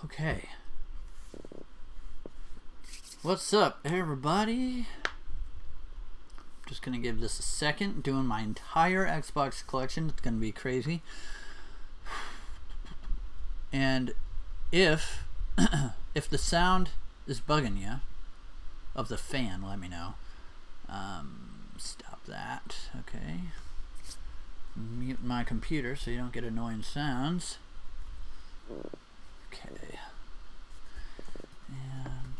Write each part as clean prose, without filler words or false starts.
Okay. What's up, everybody? Just gonna give this a second. Doing my entire Xbox collection. It's gonna be crazy. And if if the sound is bugging you of the fan, let me know. Stop that. Okay. Mute my computer so you don't get annoying sounds. Okay. And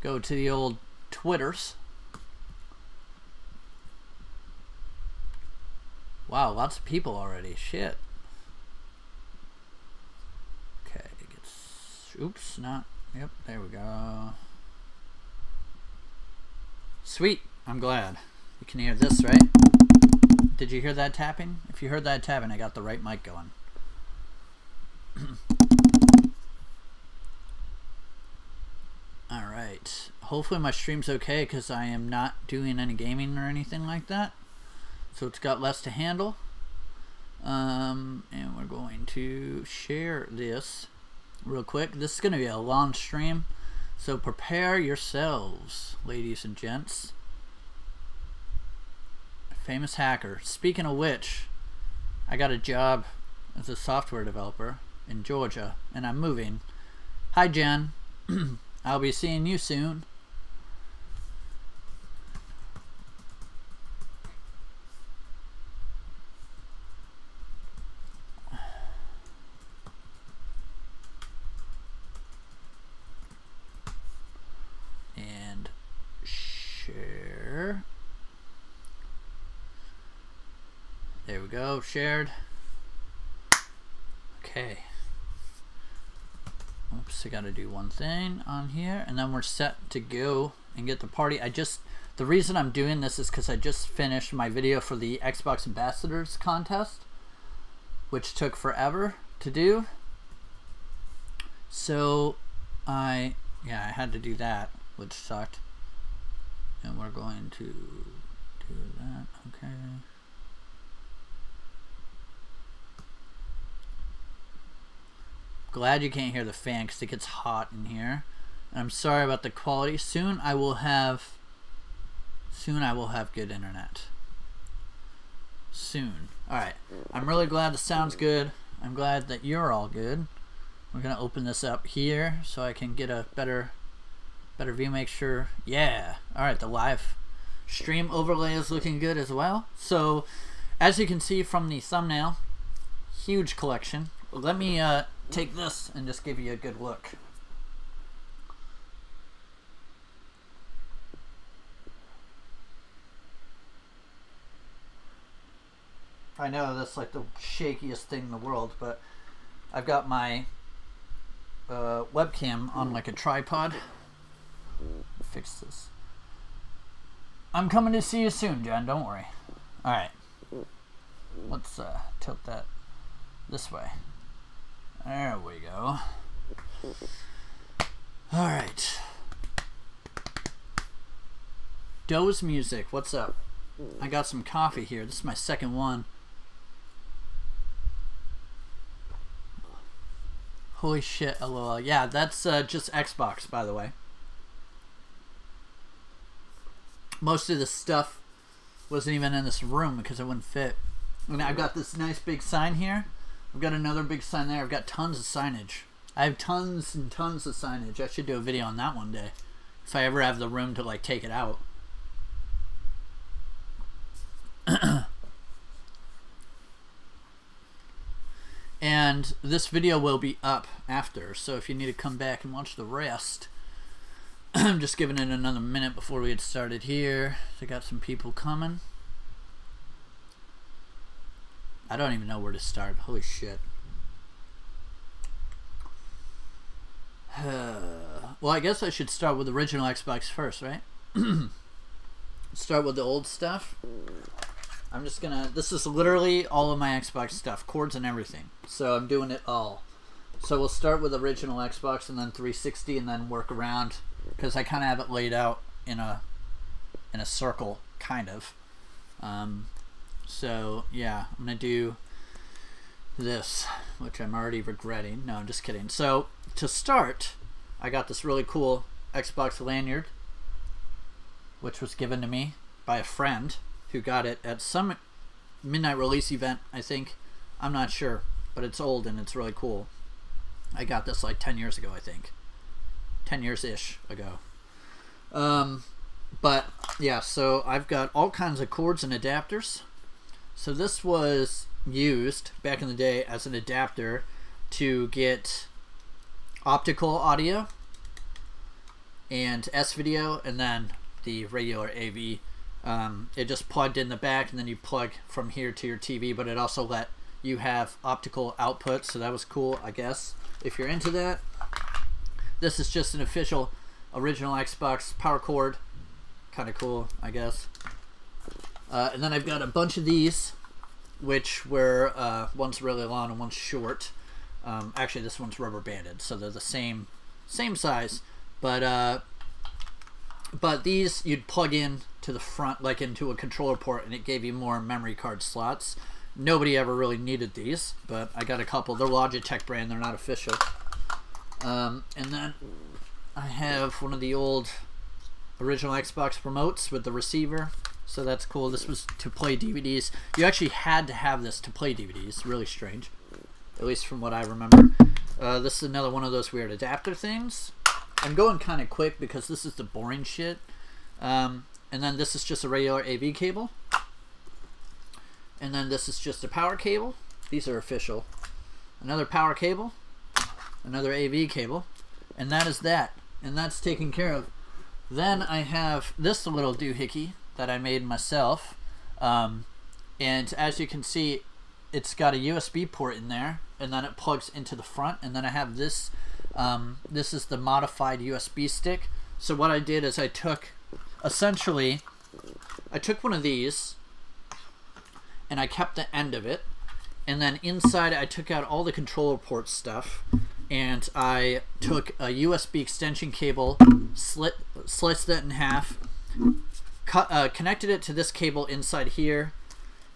go to the old Twitters. Wow, lots of people already. Shit. Okay. Oops, not. Yep, there we go. Sweet. I'm glad. You can hear this, right? Did you hear that tapping? If you heard that tapping, I got the right mic going. Alright. Hopefully my stream's okay because I am not doing any gaming or anything like that. So it's got less to handle. And we're going to share this real quick. This is going to be a long stream. So prepare yourselves, ladies and gents. Famous hacker. Speaking of which, I got a job as a software developer in Georgia, and I'm moving. Hi, Jen. I'll be seeing you soon. And share. There we go, shared. Okay. Oops, I gotta do one thing on here, and then we're set to go and get the party. The reason I'm doing this is because I just finished my video for the Xbox Ambassadors contest, which took forever to do. So I had to do that, which sucked. And we're going to do that, okay. Glad you can't hear the fan because it gets hot in here. And I'm sorry about the quality. Soon I will have good internet. Soon. Alright. I'm really glad the sound's good. I'm glad that you're all good. We're gonna open this up here so I can get a better view. Make sure. Yeah. Alright, the live stream overlay is looking good as well. So as you can see from the thumbnail, huge collection. Let me take this and just give you a good look. I know that's like the shakiest thing in the world, but I've got my webcam on like a tripod. Fix this. I'm coming to see you soon, Jen, don't worry. Alright. Let's tilt that this way. There we go. Alright. Doe's Music, what's up? I got some coffee here. This is my second one. Holy shit, lol. Yeah, that's just Xbox, by the way. Most of the stuff wasn't even in this room because it wouldn't fit. And I've got this nice big sign here. I've got another big sign there. I've got tons of signage. I have tons and tons of signage. I should do a video on that one day. If I ever have the room to like take it out. And this video will be up after. So if you need to come back and watch the rest. I'm just giving it another minute before we get started here. So I got some people coming. I don't even know where to start. Holy shit. Well, I guess I should start with the original Xbox first, right? Start with the old stuff. I'm just gonna... This is literally all of my Xbox stuff. Cords and everything. So I'm doing it all. So we'll start with original Xbox and then 360 and then work around. Because I kind of have it laid out in a circle, kind of. So yeah, I'm gonna do this. which I'm already regretting. No, I'm just kidding. So to start, I got this really cool Xbox lanyard, which was given to me by a friend who got it at some midnight release event, I think. I'm not sure, but it's old and it's really cool. I got this like 10 years ago, I think. 10 years-ish ago. But yeah, so I've got all kinds of cords and adapters. So this was used back in the day as an adapter to get optical audio and S-video, and then the regular AV. It just plugged in the back, and then you plug from here to your TV, but it also let you have optical output, so that was cool, I guess, if you're into that. This is just an official original Xbox power cord. Kind of cool, I guess. And then I've got a bunch of these, which were one's really long and one's short. Actually, this one's rubber banded, so they're the same size. But these you'd plug in to the front, like into a controller port, and it gave you more memory card slots. Nobody ever really needed these, but I got a couple. They're Logitech brand, they're not official. And then I have one of the old original Xbox remotes with the receiver, so that's cool. This was to play DVDs. You actually had to have this to play DVDs. Really strange, at least from what I remember. This is another one of those weird adapter things. I'm going kind of quick because this is the boring shit. And then this is just a regular AV cable. And then this is just a power cable. These are official. Another power cable. Another AV cable. And that is that. And that's taken care of. Then I have this little doohickey that I made myself. And as you can see, it's got a USB port in there. And then it plugs into the front. And then I have this. This is the modified USB stick. So what I did is I took, essentially, I took one of these and I kept the end of it, and then inside I took out all the controller port stuff, and I took a USB extension cable, sliced it in half, connected it to this cable inside here,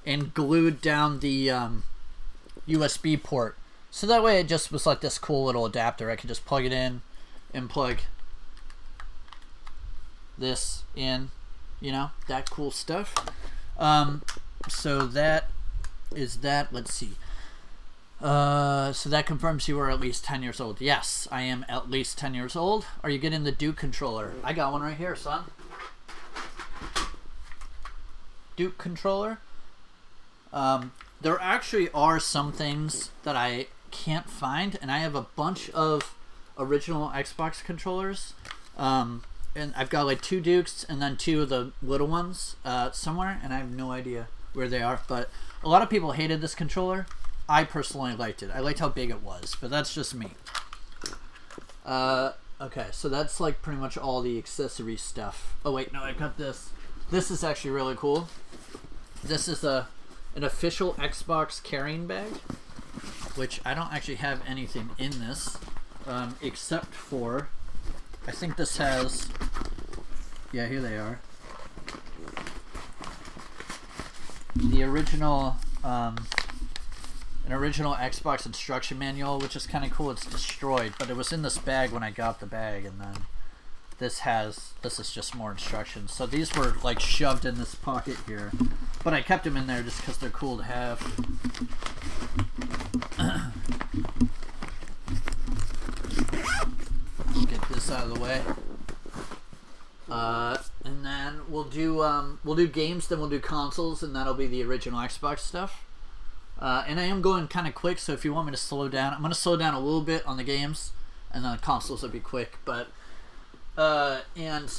and glued down the USB port. So that way it just was like this cool little adapter. I could just plug it in and plug this in, you know, that cool stuff. So that is that. Let's see. So that confirms you are at least 10 years old. Yes, I am at least 10 years old. Are you getting the Duke controller? I got one right here, son. Duke controller. There actually are some things that I can't find, and I have a bunch of original Xbox controllers. And I've got like 2 Dukes and then 2 of the little ones somewhere, and I have no idea where they are. But a lot of people hated this controller. I personally liked it. I liked how big it was, but that's just me. Okay, so that's like pretty much all the accessory stuff. Oh wait, no, I got this. This is actually really cool. This is an official Xbox carrying bag, which I don't actually have anything in this, except for, I think this has, yeah, here they are. The original, an original Xbox instruction manual, which is kind of cool. It's destroyed, but it was in this bag when I got the bag, and then this is just more instructions. So these were like shoved in this pocket here, but I kept them in there just because they're cool to have. Get this out of the way. And then we'll do games, then we'll do consoles, and that'll be the original Xbox stuff. And I am going kind of quick, so if you want me to slow down, I'm going to slow down a little bit on the games, and then the consoles will be quick. But and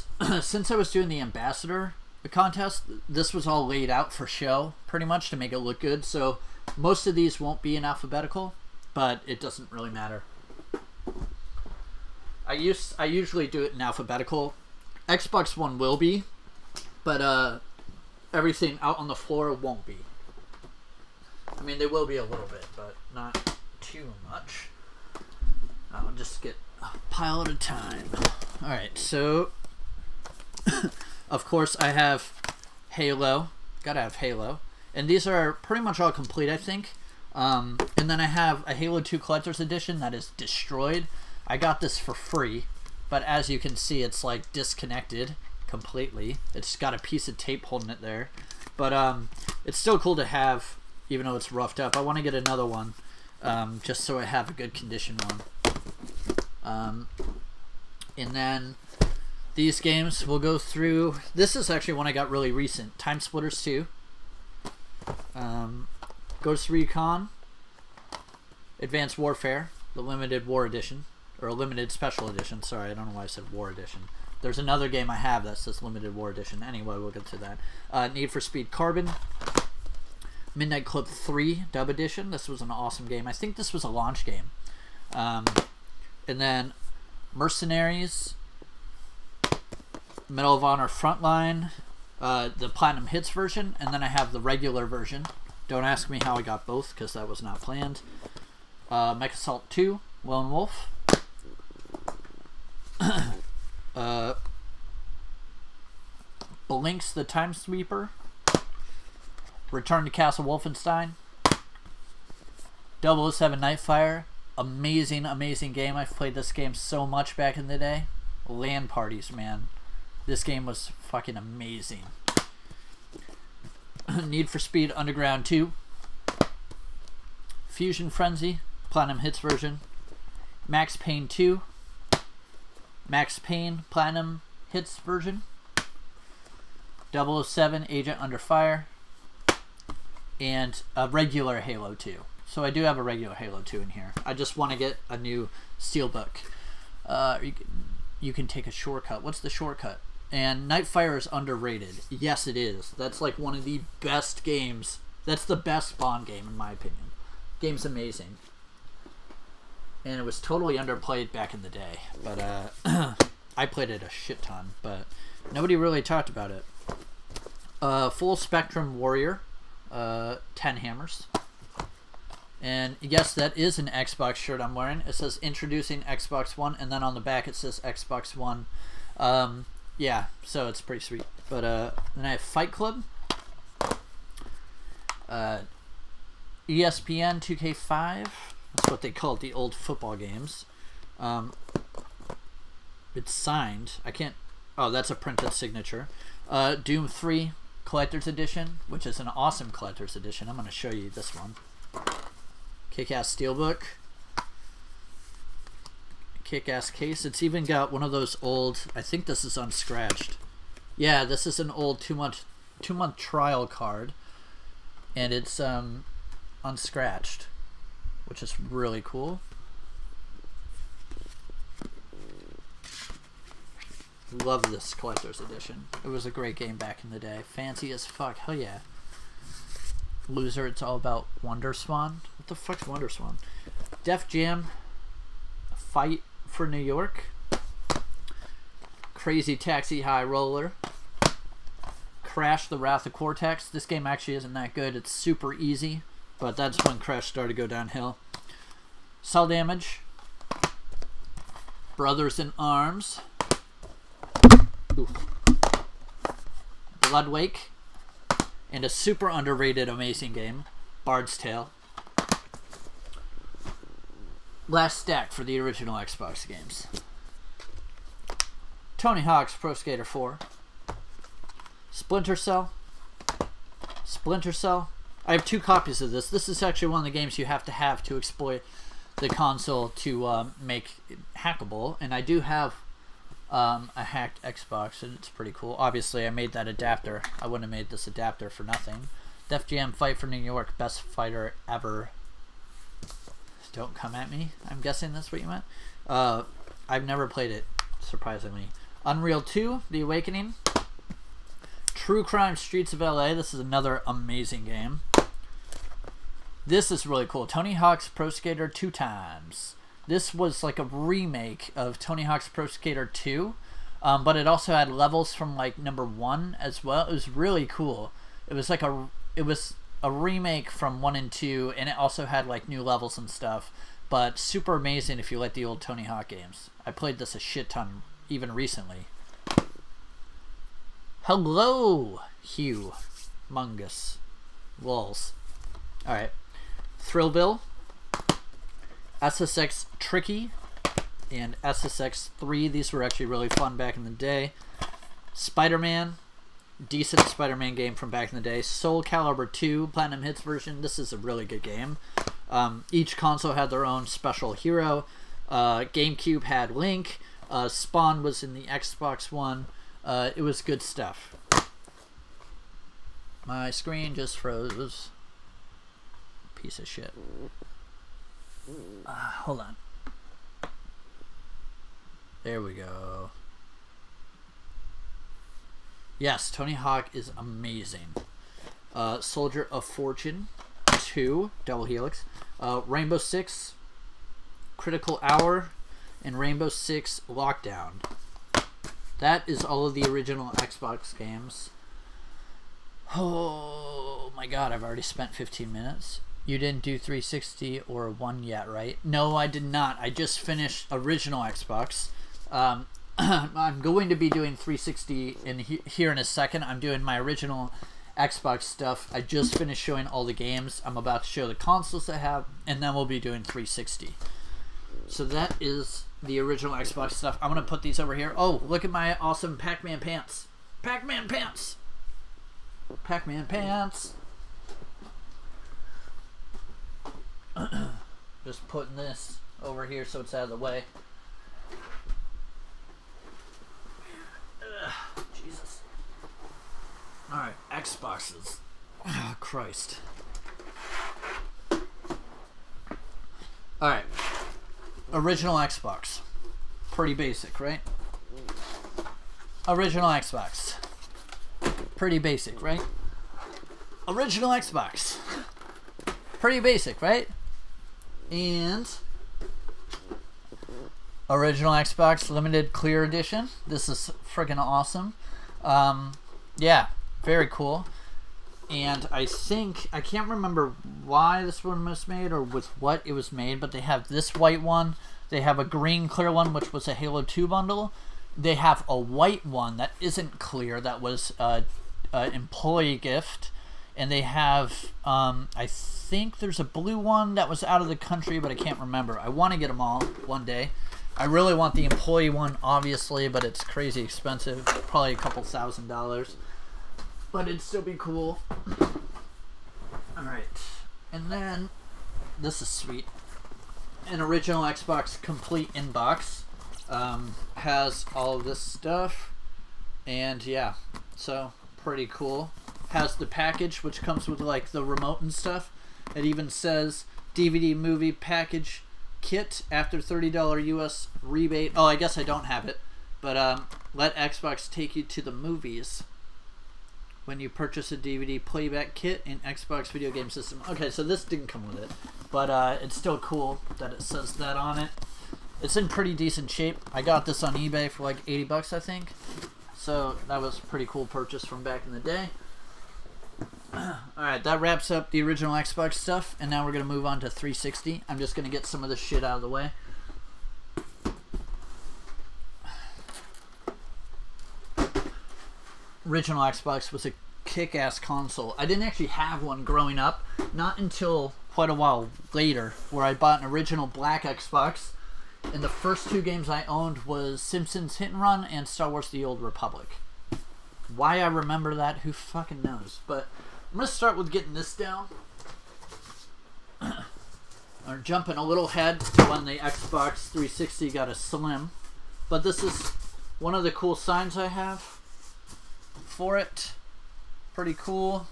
since I was doing the ambassador contest, this was all laid out for show, pretty much, to make it look good. So most of these won't be in alphabetical, but it doesn't really matter. I usually do it in alphabetical. Xbox One will be, but everything out on the floor won't be. I mean, they will be a little bit, but not too much. I'll just get a pile at a time. Alright, so of course I have Halo. Gotta have Halo. And these are pretty much all complete, I think. And then I have a Halo 2 Collector's Edition that is destroyed. I got this for free, but as you can see, it's like disconnected completely. It's got a piece of tape holding it there. But it's still cool to have, even though it's roughed up. I want to get another one, just so I have a good condition one. And then these games we'll go through. This is actually one I got really recent. Time Splitters 2. Ghost Recon. Advanced Warfare, the Limited War Edition. Or Limited Special Edition. Sorry, I don't know why I said War Edition. There's another game I have that says Limited War Edition. Anyway, we'll get to that. Need for Speed Carbon. Midnight Club 3 Dub Edition. This was an awesome game. I think this was a launch game. And then Mercenaries. Medal of Honor Frontline. The Platinum Hits version. And then I have the regular version. Don't ask me how I got both, because that was not planned. Mech Assault 2. Lone Wolf. Blinks the Time Sweeper. Return to Castle Wolfenstein. 007 Nightfire. Amazing, amazing game. I've played this game so much back in the day. LAN parties, man. This game was fucking amazing. Need for Speed Underground 2. Fusion Frenzy. Platinum Hits version. Max Payne 2. Max Payne Platinum Hits version. 007 Agent Under Fire. And a regular Halo 2. So I do have a regular Halo 2 in here. I just want to get a new Steelbook. You can take a shortcut. What's the shortcut? And Nightfire is underrated. Yes, it is. That's like one of the best games. That's the best Bond game, in my opinion. Game's amazing. And it was totally underplayed back in the day. But I played it a shit ton. But nobody really talked about it. Full Spectrum Warrior. 10 Hammers. And yes, that is an Xbox shirt I'm wearing. It says introducing Xbox One, and then on the back it says Xbox One. Yeah, so it's pretty sweet. But then I have Fight Club. ESPN 2K5. That's what they called the old football games. It's signed. I can't... Oh, that's a printed signature. Doom 3 Collector's Edition, which is an awesome Collector's Edition. I'm going to show you this one. Kick-ass Steelbook. Kick-ass case. It's even got one of those old... I think this is unscratched. Yeah, this is an old two-month trial card. And it's unscratched, which is really cool. Love this Collector's Edition. It was a great game back in the day. Fancy as fuck. Hell yeah. Loser, it's all about Wonder Swan. What the fuck's Wonder Swan? Def Jam Fight for New York. Crazy Taxi High Roller. Crash the Wrath of Cortex. This game actually isn't that good. It's super easy, but that's when Crash started to go downhill. Cell Damage. Brothers in Arms. Oof. Blood Wake. And a super underrated amazing game, Bard's Tale. Last stack for the original Xbox games. Tony Hawk's Pro Skater 4. Splinter Cell. Splinter Cell. I have 2 copies of this. This is actually one of the games you have to exploit the console to make it hackable. And I do have a hacked Xbox, and it's pretty cool. Obviously, I made that adapter. I wouldn't have made this adapter for nothing. Def Jam Fight for New York, best fighter ever. Don't come at me. I'm guessing that's what you meant. I've never played it, surprisingly. Unreal 2, The Awakening. True Crime Streets of LA. This is another amazing game. This is really cool. Tony Hawk's Pro Skater 2 times. This was like a remake of Tony Hawk's Pro Skater 2, but it also had levels from like number 1 as well. It was really cool. It was like a remake from 1 and 2, and it also had like new levels and stuff. But super amazing if you like the old Tony Hawk games. I played this a shit ton even recently. Hello, Hugh Mungus. Walls. Alright. Thrillville, SSX Tricky, and SSX 3. These were actually really fun back in the day. Spider-Man, decent Spider-Man game from back in the day. Soul Calibur 2, Platinum Hits version. This is a really good game. Each console had their own special hero. GameCube had Link. Spawn was in the Xbox One. It was good stuff. My screen just froze. Piece of shit. Hold on. There we go. Yes, Tony Hawk is amazing. Soldier of Fortune 2, Double Helix. Rainbow Six, Critical Hour, and Rainbow Six Lockdown. That is all of the original Xbox games. Oh my god, I've already spent 15 minutes. You didn't do 360 or 1 yet, right? No, I did not. I just finished original Xbox. I'm going to be doing 360 here in a second. I'm doing my original Xbox stuff. I just finished showing all the games. I'm about to show the consoles I have, and then we'll be doing 360. So that is the original Xbox stuff. I'm going to put these over here. Oh, look at my awesome Pac-Man pants. Pac-Man pants. Pac-Man pants. Just putting this over here so it's out of the way. Jesus. Alright, Xboxes. Oh, Christ. Alright. Original Xbox. Pretty basic, right? Original Xbox. Pretty basic, right? Original Xbox. Pretty basic, right? And original Xbox Limited Clear Edition. This is freaking awesome. Yeah, very cool. And I think, I can't remember why this one was made or with what it was made, but they have this white one. They have a green clear one, which was a Halo 2 bundle. They have a white one that isn't clear, that was an employee gift. And they have, I think there's a blue one that was out of the country, but I can't remember. I want to get them all one day. I really want the employee one, obviously, but it's crazy expensive. Probably a couple $1,000. But it'd still be cool. Alright. And then, this is sweet. An original Xbox complete inbox. Has all of this stuff. And yeah, so pretty cool. Has the package, which comes with like the remote and stuff. It even says DVD movie package kit after $30 US rebate. Oh, I guess I don't have it, but let Xbox take you to the movies when you purchase a DVD playback kit and Xbox video game system. Okay, so this didn't come with it, but it's still cool that it says that on it. It's in pretty decent shape. I got this on eBay for like 80 bucks, I think. So that was a pretty cool purchase from back in the day. Alright, that wraps up the original Xbox stuff, and now we're going to move on to 360. I'm just going to get some of this shit out of the way. Original Xbox was a kick-ass console. I didn't actually have one growing up, not until quite a while later, where I bought an original black Xbox, and the first two games I owned was Simpsons Hit and Run and Star Wars The Old Republic. Why I remember that, who fucking knows, but I'm going to start with getting this down. Or jumping a little ahead to when the Xbox 360 got a slim. But this is one of the cool signs I have for it. Pretty cool.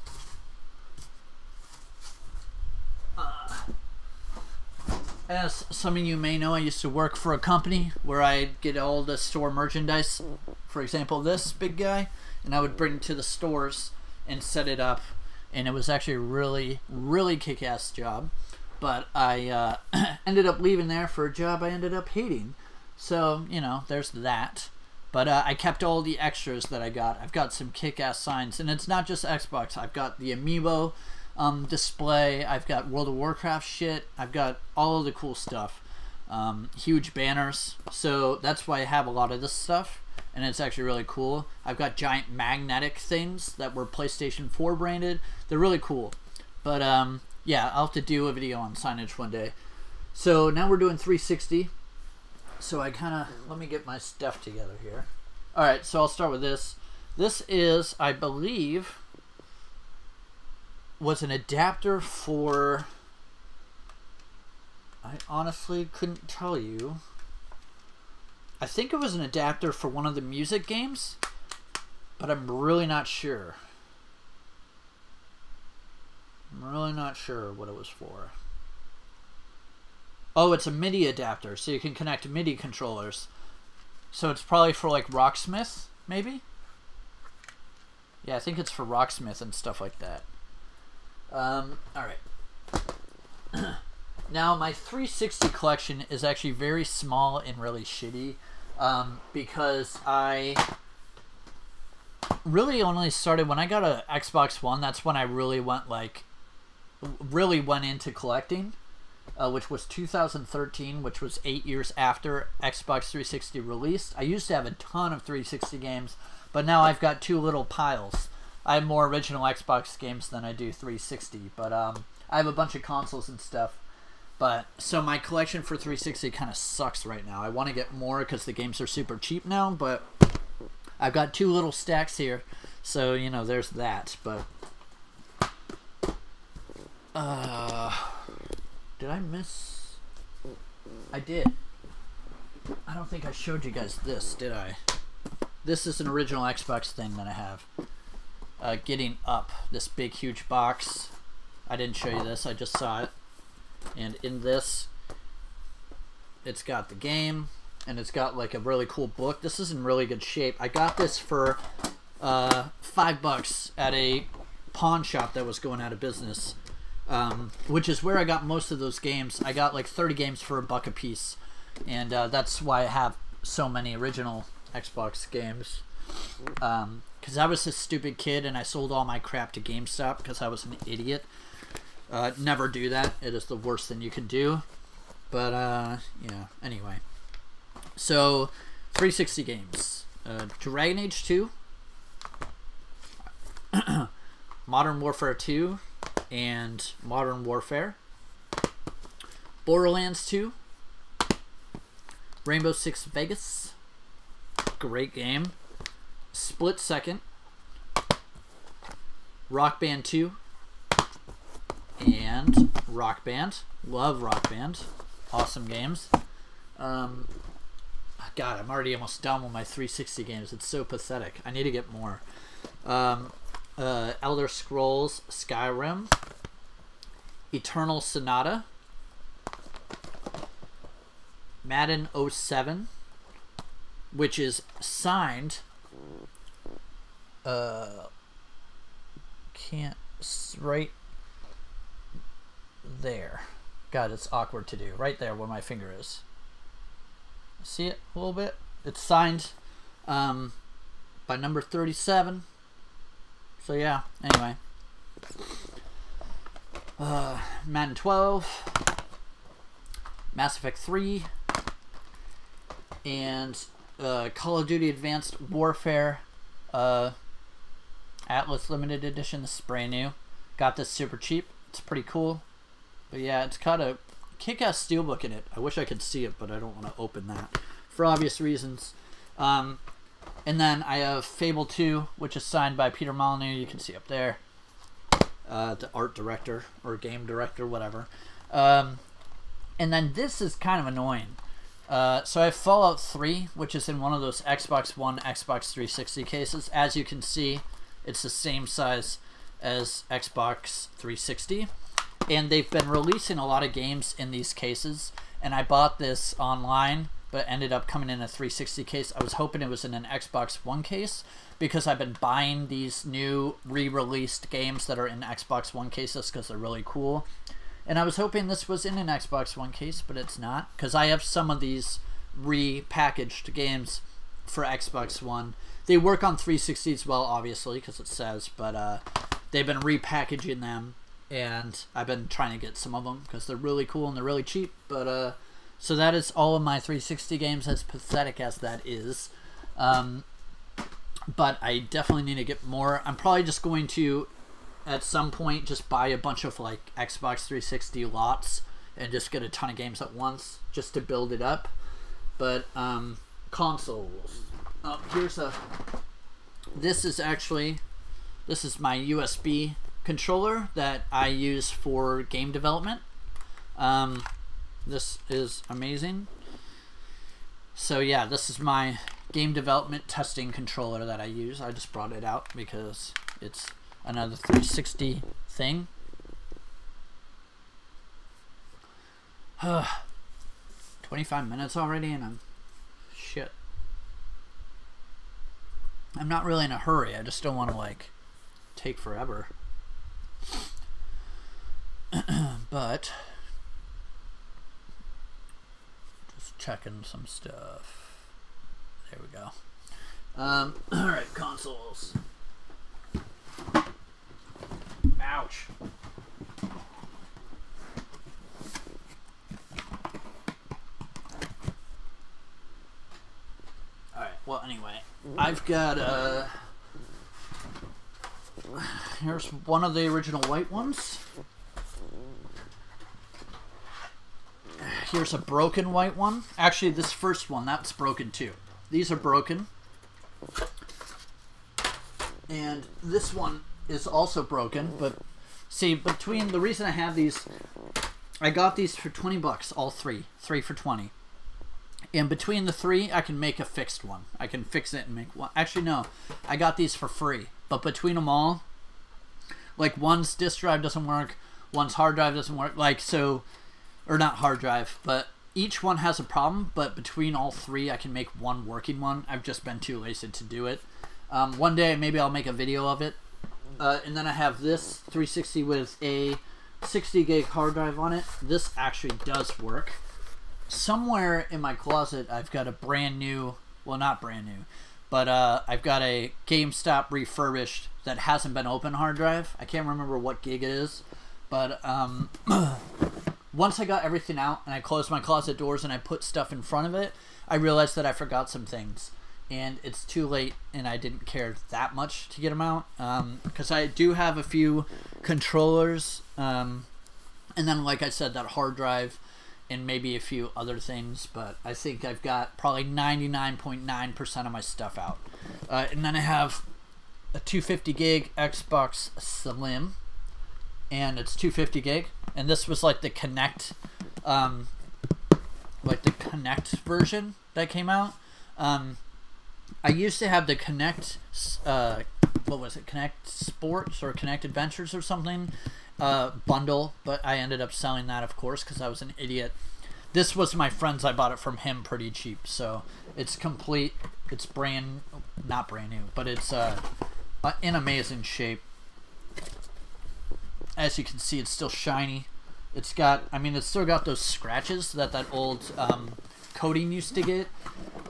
As some of you may know, I used to work for a company where I'd get all the store merchandise. For example, this big guy. And I would bring it to the stores and set it up. And it was actually a really, really kick-ass job. But I ended up leaving there for a job I ended up hating. So, you know, there's that. But I kept all the extras that I got. I've got some kick-ass signs. And it's not just Xbox. I've got the Amiibo display. I've got World of Warcraft shit. I've got all of the cool stuff. Huge banners. So that's why I have a lot of this stuff. And it's actually really cool. I've got giant magnetic things that were PlayStation 4 branded. They're really cool. But yeah, I'll have to do a video on signage one day. So now we're doing 360. So I kind of, let me get my stuff together here. All right, so I'll start with this. This is, I believe, was an adapter for, I honestly couldn't tell you. I think it was an adapter for one of the music games, but I'm really not sure. I'm really not sure what it was for. Oh, it's a Midi adapter, so you can connect MIDI controllers. So it's probably for like Rocksmith, maybe? Yeah, I think it's for Rocksmith and stuff like that. Alright. Now, my 360 collection is actually very small and really shitty. Because I really only started when I got a Xbox One. That's when I really went into collecting, which was 2013, which was 8 years after Xbox 360 released. I used to have a ton of 360 games, but now I've got two little piles. I have more original Xbox games than I do 360, but I have a bunch of consoles and stuff. But so my collection for 360 kind of sucks right now. I want to get more because the games are super cheap now, but I've got two little stacks here, so you know there's that. But did I miss? I did. I don't think I showed you guys this, did I? This is an original Xbox thing that I have. Getting Up, this big huge box. I didn't show you this, I just saw it. And in this, it's got the game, and it's got like a really cool book. This is in really good shape. I got this for $5 at a pawn shop that was going out of business, which is where I got most of those games. I got like 30 games for $1 a piece, and that's why I have so many original Xbox games. Because I was a stupid kid and I sold all my crap to GameStop because I was an idiot. Never do that. It is the worst thing you can do. But, yeah, anyway. So, 360 games. Dragon Age 2. Modern Warfare 2. And Modern Warfare. Borderlands 2. Rainbow Six Vegas. Great game. Split Second. Rock Band 2. And Rock Band. Love Rock Band. Awesome games. God, I'm already almost done with my 360 games. It's so pathetic. I need to get more. Elder Scrolls Skyrim. Eternal Sonata. Madden 07. Which is signed. Can't right there. God, it's awkward to do. Right there where my finger is. See it a little bit? It's signed by number 37. So yeah, anyway. Madden 12. Mass Effect 3. And Call of Duty Advanced Warfare Atlas Limited Edition. This is brand new. Got this super cheap. It's pretty cool. But yeah, it's got a kick-ass steelbook in it. I wish I could see it, but I don't want to open that for obvious reasons. And then I have Fable 2, which is signed by Peter Molyneux. You can see up there. The art director or game director, whatever. And then this is kind of annoying. So I have Fallout 3, which is in one of those Xbox One, Xbox 360 cases. As you can see, it's the same size as Xbox 360. And they've been releasing a lot of games in these cases. And I bought this online, but it ended up coming in a 360 case. I was hoping it was in an Xbox One case, because I've been buying these new re-released games that are in Xbox One cases because they're really cool. And I was hoping this was in an Xbox One case, but it's not, because I have some of these re-packaged games for Xbox One. They work on 360 as well, obviously, because it says, but they've been repackaging them, and I've been trying to get some of them because they're really cool and they're really cheap. But so that is all of my 360 games, as pathetic as that is. But I definitely need to get more. I'm probably just going to at some point just buy a bunch of like Xbox 360 lots and just get a ton of games at once just to build it up. But consoles. This is my USB controller that I use for game development. This is amazing. So yeah, this is my game development testing controller that I use. I just brought it out because it's another 360 thing. 25 minutes already and I'm not really in a hurry. I just don't want to like take forever. But just checking some stuff. There we go. Alright, consoles. Ouch. Alright, well anyway, I've got here's one of the original white ones. Here's a broken white one. Actually, this first one, that's broken too. These are broken. And this one is also broken, but see, between the reason I have these, I got these for 20 bucks, all three for 20. And between the three, I can make a fixed one. I can fix it and make one. Actually, no, I got these for free. But between them all, like one's disk drive doesn't work, one's hard drive doesn't work, like so, or not hard drive, but each one has a problem, but between all three, I can make one working one. I've just been too lazy to do it. One day, maybe I'll make a video of it. And then I have this 360 with a 60 gig hard drive on it. This actually does work. Somewhere in my closet, I've got a brand new, well, not brand new, but I've got a GameStop refurbished that hasn't been open hard drive. I can't remember what gig it is, but once I got everything out and I closed my closet doors and I put stuff in front of it, I realized that I forgot some things. And it's too late, and I didn't care that much to get them out. Because I do have a few controllers, and then, like I said, that hard drive, and maybe a few other things. But I think I've got probably 99.9% of my stuff out. And then I have a 250 gig Xbox Slim, and it's 250 gig. And this was like the Connect, version that came out. I used to have the Connect, what was it, Connect Sports or Connect Adventures or something, bundle, but I ended up selling that, of course, because I was an idiot. This was my friend's. I bought it from him pretty cheap, so it's complete. It's not brand new, but it's in amazing shape. As you can see, it's still shiny. It's got, I mean, it's still got those scratches that old coating used to get.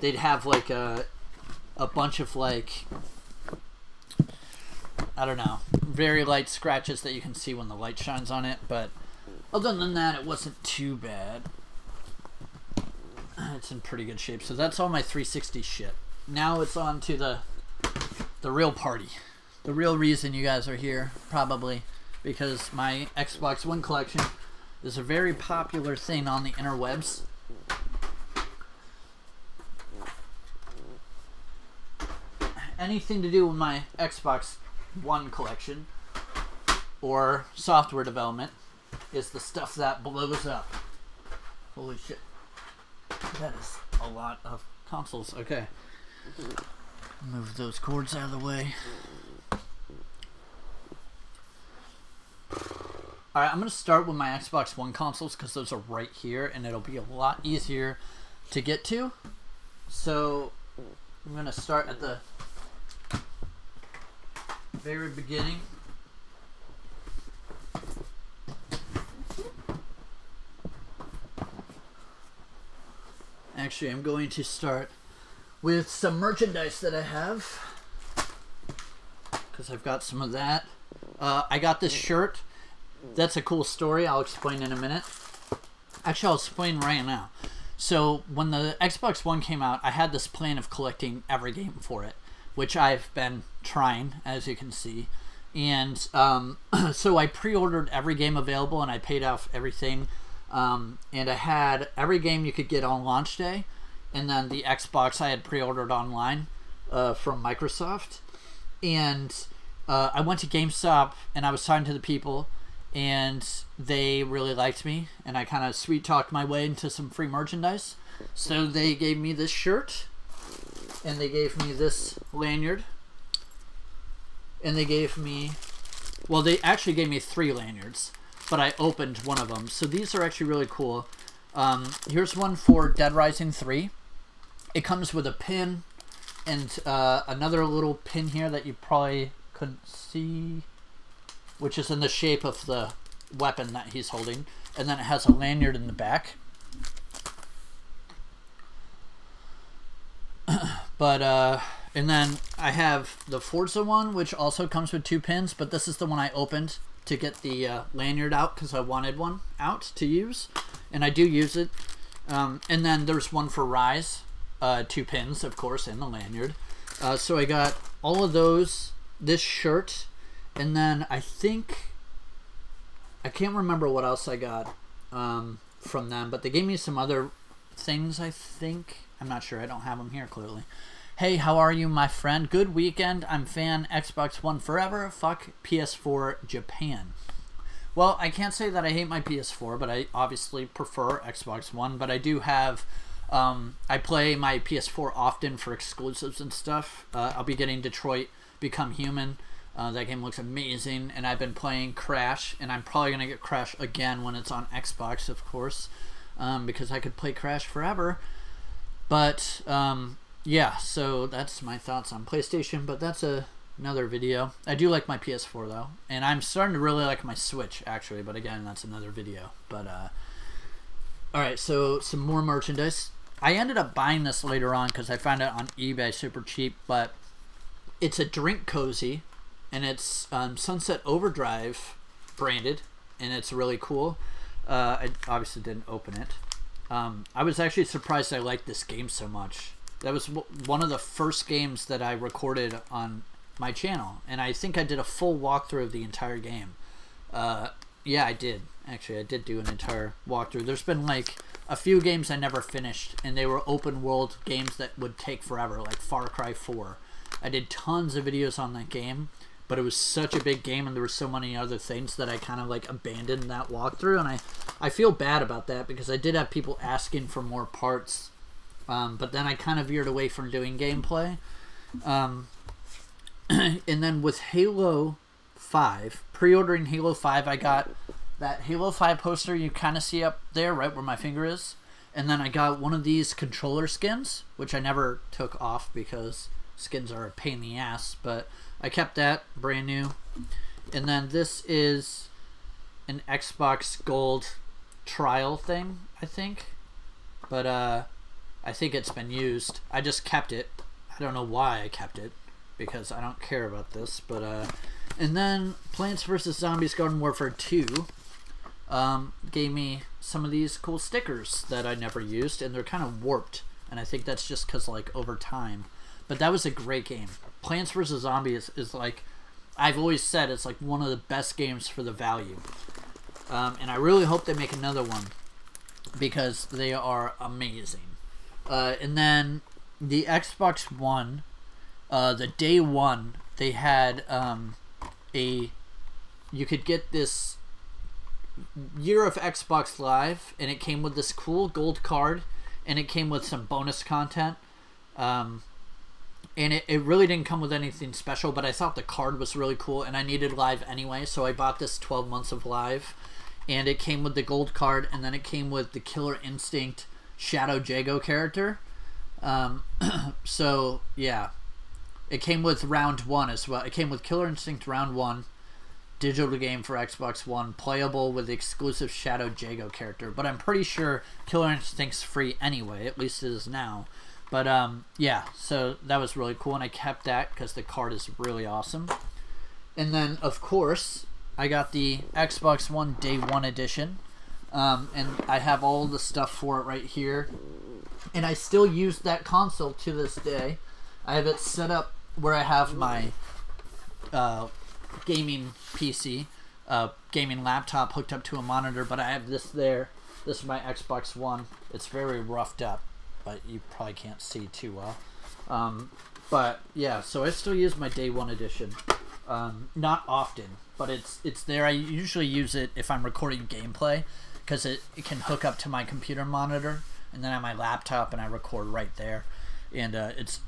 They'd have like a bunch of like, I don't know, very light scratches that you can see when the light shines on it, but other than that, it wasn't too bad. It's in pretty good shape. So that's all my 360 shit. Now it's on to the real party. The real reason you guys are here, probably, because my Xbox One collection is a very popular thing on the interwebs. Anything to do with my Xbox One collection or software development is the stuff that blows up. Holy shit. That is a lot of consoles. Okay. Move those cords out of the way. Alright, I'm going to start with my Xbox One consoles because those are right here and it'll be a lot easier to get to. So, I'm going to start at the very beginning. Actually, I'm going to start with some merchandise that I have, because I've got some of that. I got this shirt. That's a cool story. I'll explain in a minute. Actually, I'll explain right now. So when the Xbox One came out, I had this plan of collecting every game for it, which I've been trying, as you can see. And so I pre-ordered every game available, and I paid off everything. And I had every game you could get on launch day, and then the Xbox I had pre-ordered online from Microsoft. And I went to GameStop, and I was talking to the people, and they really liked me, and I kind of sweet-talked my way into some free merchandise. So they gave me this shirt, and they gave me this lanyard, and they gave me, well, they actually gave me 3 lanyards, but I opened one of them. So these are actually really cool. Here's one for Dead Rising 3. It comes with a pin and another little pin here that you probably couldn't see, which is in the shape of the weapon that he's holding. And then it has a lanyard in the back. But, and then I have the Forza one, which also comes with 2 pins, but this is the one I opened to get the lanyard out because I wanted one out to use, and I do use it. And then there's one for Rise, 2 pins, of course, and the lanyard. So I got all of those, this shirt, and then I think, I can't remember what else I got from them, but they gave me some other things, I think. I'm not sure. I don't have them here, clearly. Hey, how are you, my friend? Good weekend. I'm fan Xbox One forever. Fuck PS4 Japan. Well, I can't say that I hate my PS4, but I obviously prefer Xbox One. But I do have, I play my PS4 often for exclusives and stuff. I'll be getting Detroit Become Human. That game looks amazing. And I've been playing Crash, and I'm probably going to get Crash again when it's on Xbox, of course, because I could play Crash forever. But, yeah, so that's my thoughts on PlayStation, but that's another video. I do like my PS4, though, and I'm starting to really like my Switch, actually, but again, that's another video. But, alright, so some more merchandise. I ended up buying this later on because I found it on eBay super cheap, but it's a drink cozy, and it's Sunset Overdrive branded, and it's really cool. I obviously didn't open it. I was actually surprised I liked this game so much. That was one of the first games that I recorded on my channel, and I think I did a full walkthrough of the entire game. Yeah, I did. Actually, I did do an entire walkthrough. There's been like a few games I never finished, and they were open world games that would take forever, like Far Cry 4. I did tons of videos on that game, but it was such a big game and there were so many other things that I kind of like abandoned that walkthrough, and I feel bad about that because I did have people asking for more parts, but then I kind of veered away from doing gameplay. And then with Halo 5, pre-ordering Halo 5, I got that Halo 5 poster you kind of see up there right where my finger is, and then I got one of these controller skins, which I never took off because skins are a pain in the ass, but I kept that brand new. And then this is an Xbox Gold trial thing, I think, but I think it's been used. I just kept it. I don't know why I kept it because I don't care about this, but and then Plants vs. Zombies Garden Warfare 2 gave me some of these cool stickers that I never used, and they're kind of warped, and I think that's just because like over time. But that was a great game. Plants vs. Zombies is like, I've always said, it's like one of the best games for the value. And I really hope they make another one because they are amazing. And then the Xbox One, the day one, they had you could get this Year of Xbox Live, and it came with this cool gold card, and it came with some bonus content. And it really didn't come with anything special, but I thought the card was really cool, and I needed Live anyway, so I bought this 12 months of Live. And it came with the gold card, and then it came with the Killer Instinct Shadow Jago character. So, yeah. It came with Round 1 as well. It came with Killer Instinct Round 1, digital game for Xbox One, playable with the exclusive Shadow Jago character. But I'm pretty sure Killer Instinct's free anyway, at least it is now. But, yeah, so that was really cool, and I kept that because the card is really awesome. And then, of course, I got the Xbox One Day 1 edition, and I have all the stuff for it right here. And I still use that console to this day. I have it set up where I have my gaming PC, gaming laptop hooked up to a monitor, but I have this there. This is my Xbox One. It's very roughed up, but you probably can't see too well. But yeah, so I still use my Day 1 edition. Not often, but it's there. I usually use it if I'm recording gameplay, because it can hook up to my computer monitor, and then on my laptop, and I record right there. And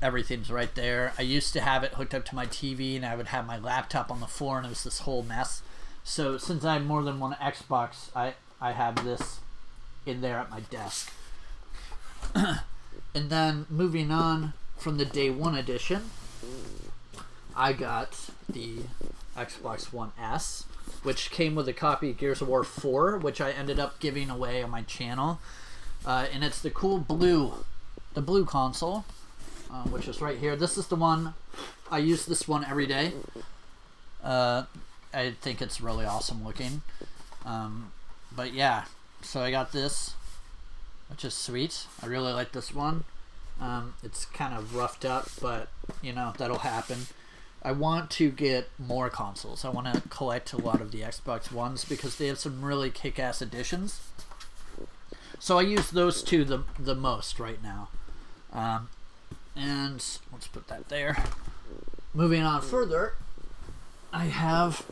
everything's right there. I used to have it hooked up to my TV, and I would have my laptop on the floor, and it was this whole mess. So since I have more than one Xbox, I have this in there at my desk. And then moving on from the Day 1 edition, I got the Xbox One S, which came with a copy of Gears of War 4, which I ended up giving away on my channel. And it's the cool blue console, which is right here. This is the one, I use this one every day. I think it's really awesome looking. But yeah, so I got this, which is sweet. I really like this one. It's kind of roughed up, but you know, that'll happen. I want to get more consoles. I want to collect a lot of the Xbox Ones because they have some really kick-ass editions. So I use those two the most right now. And let's put that there. Moving on further, I have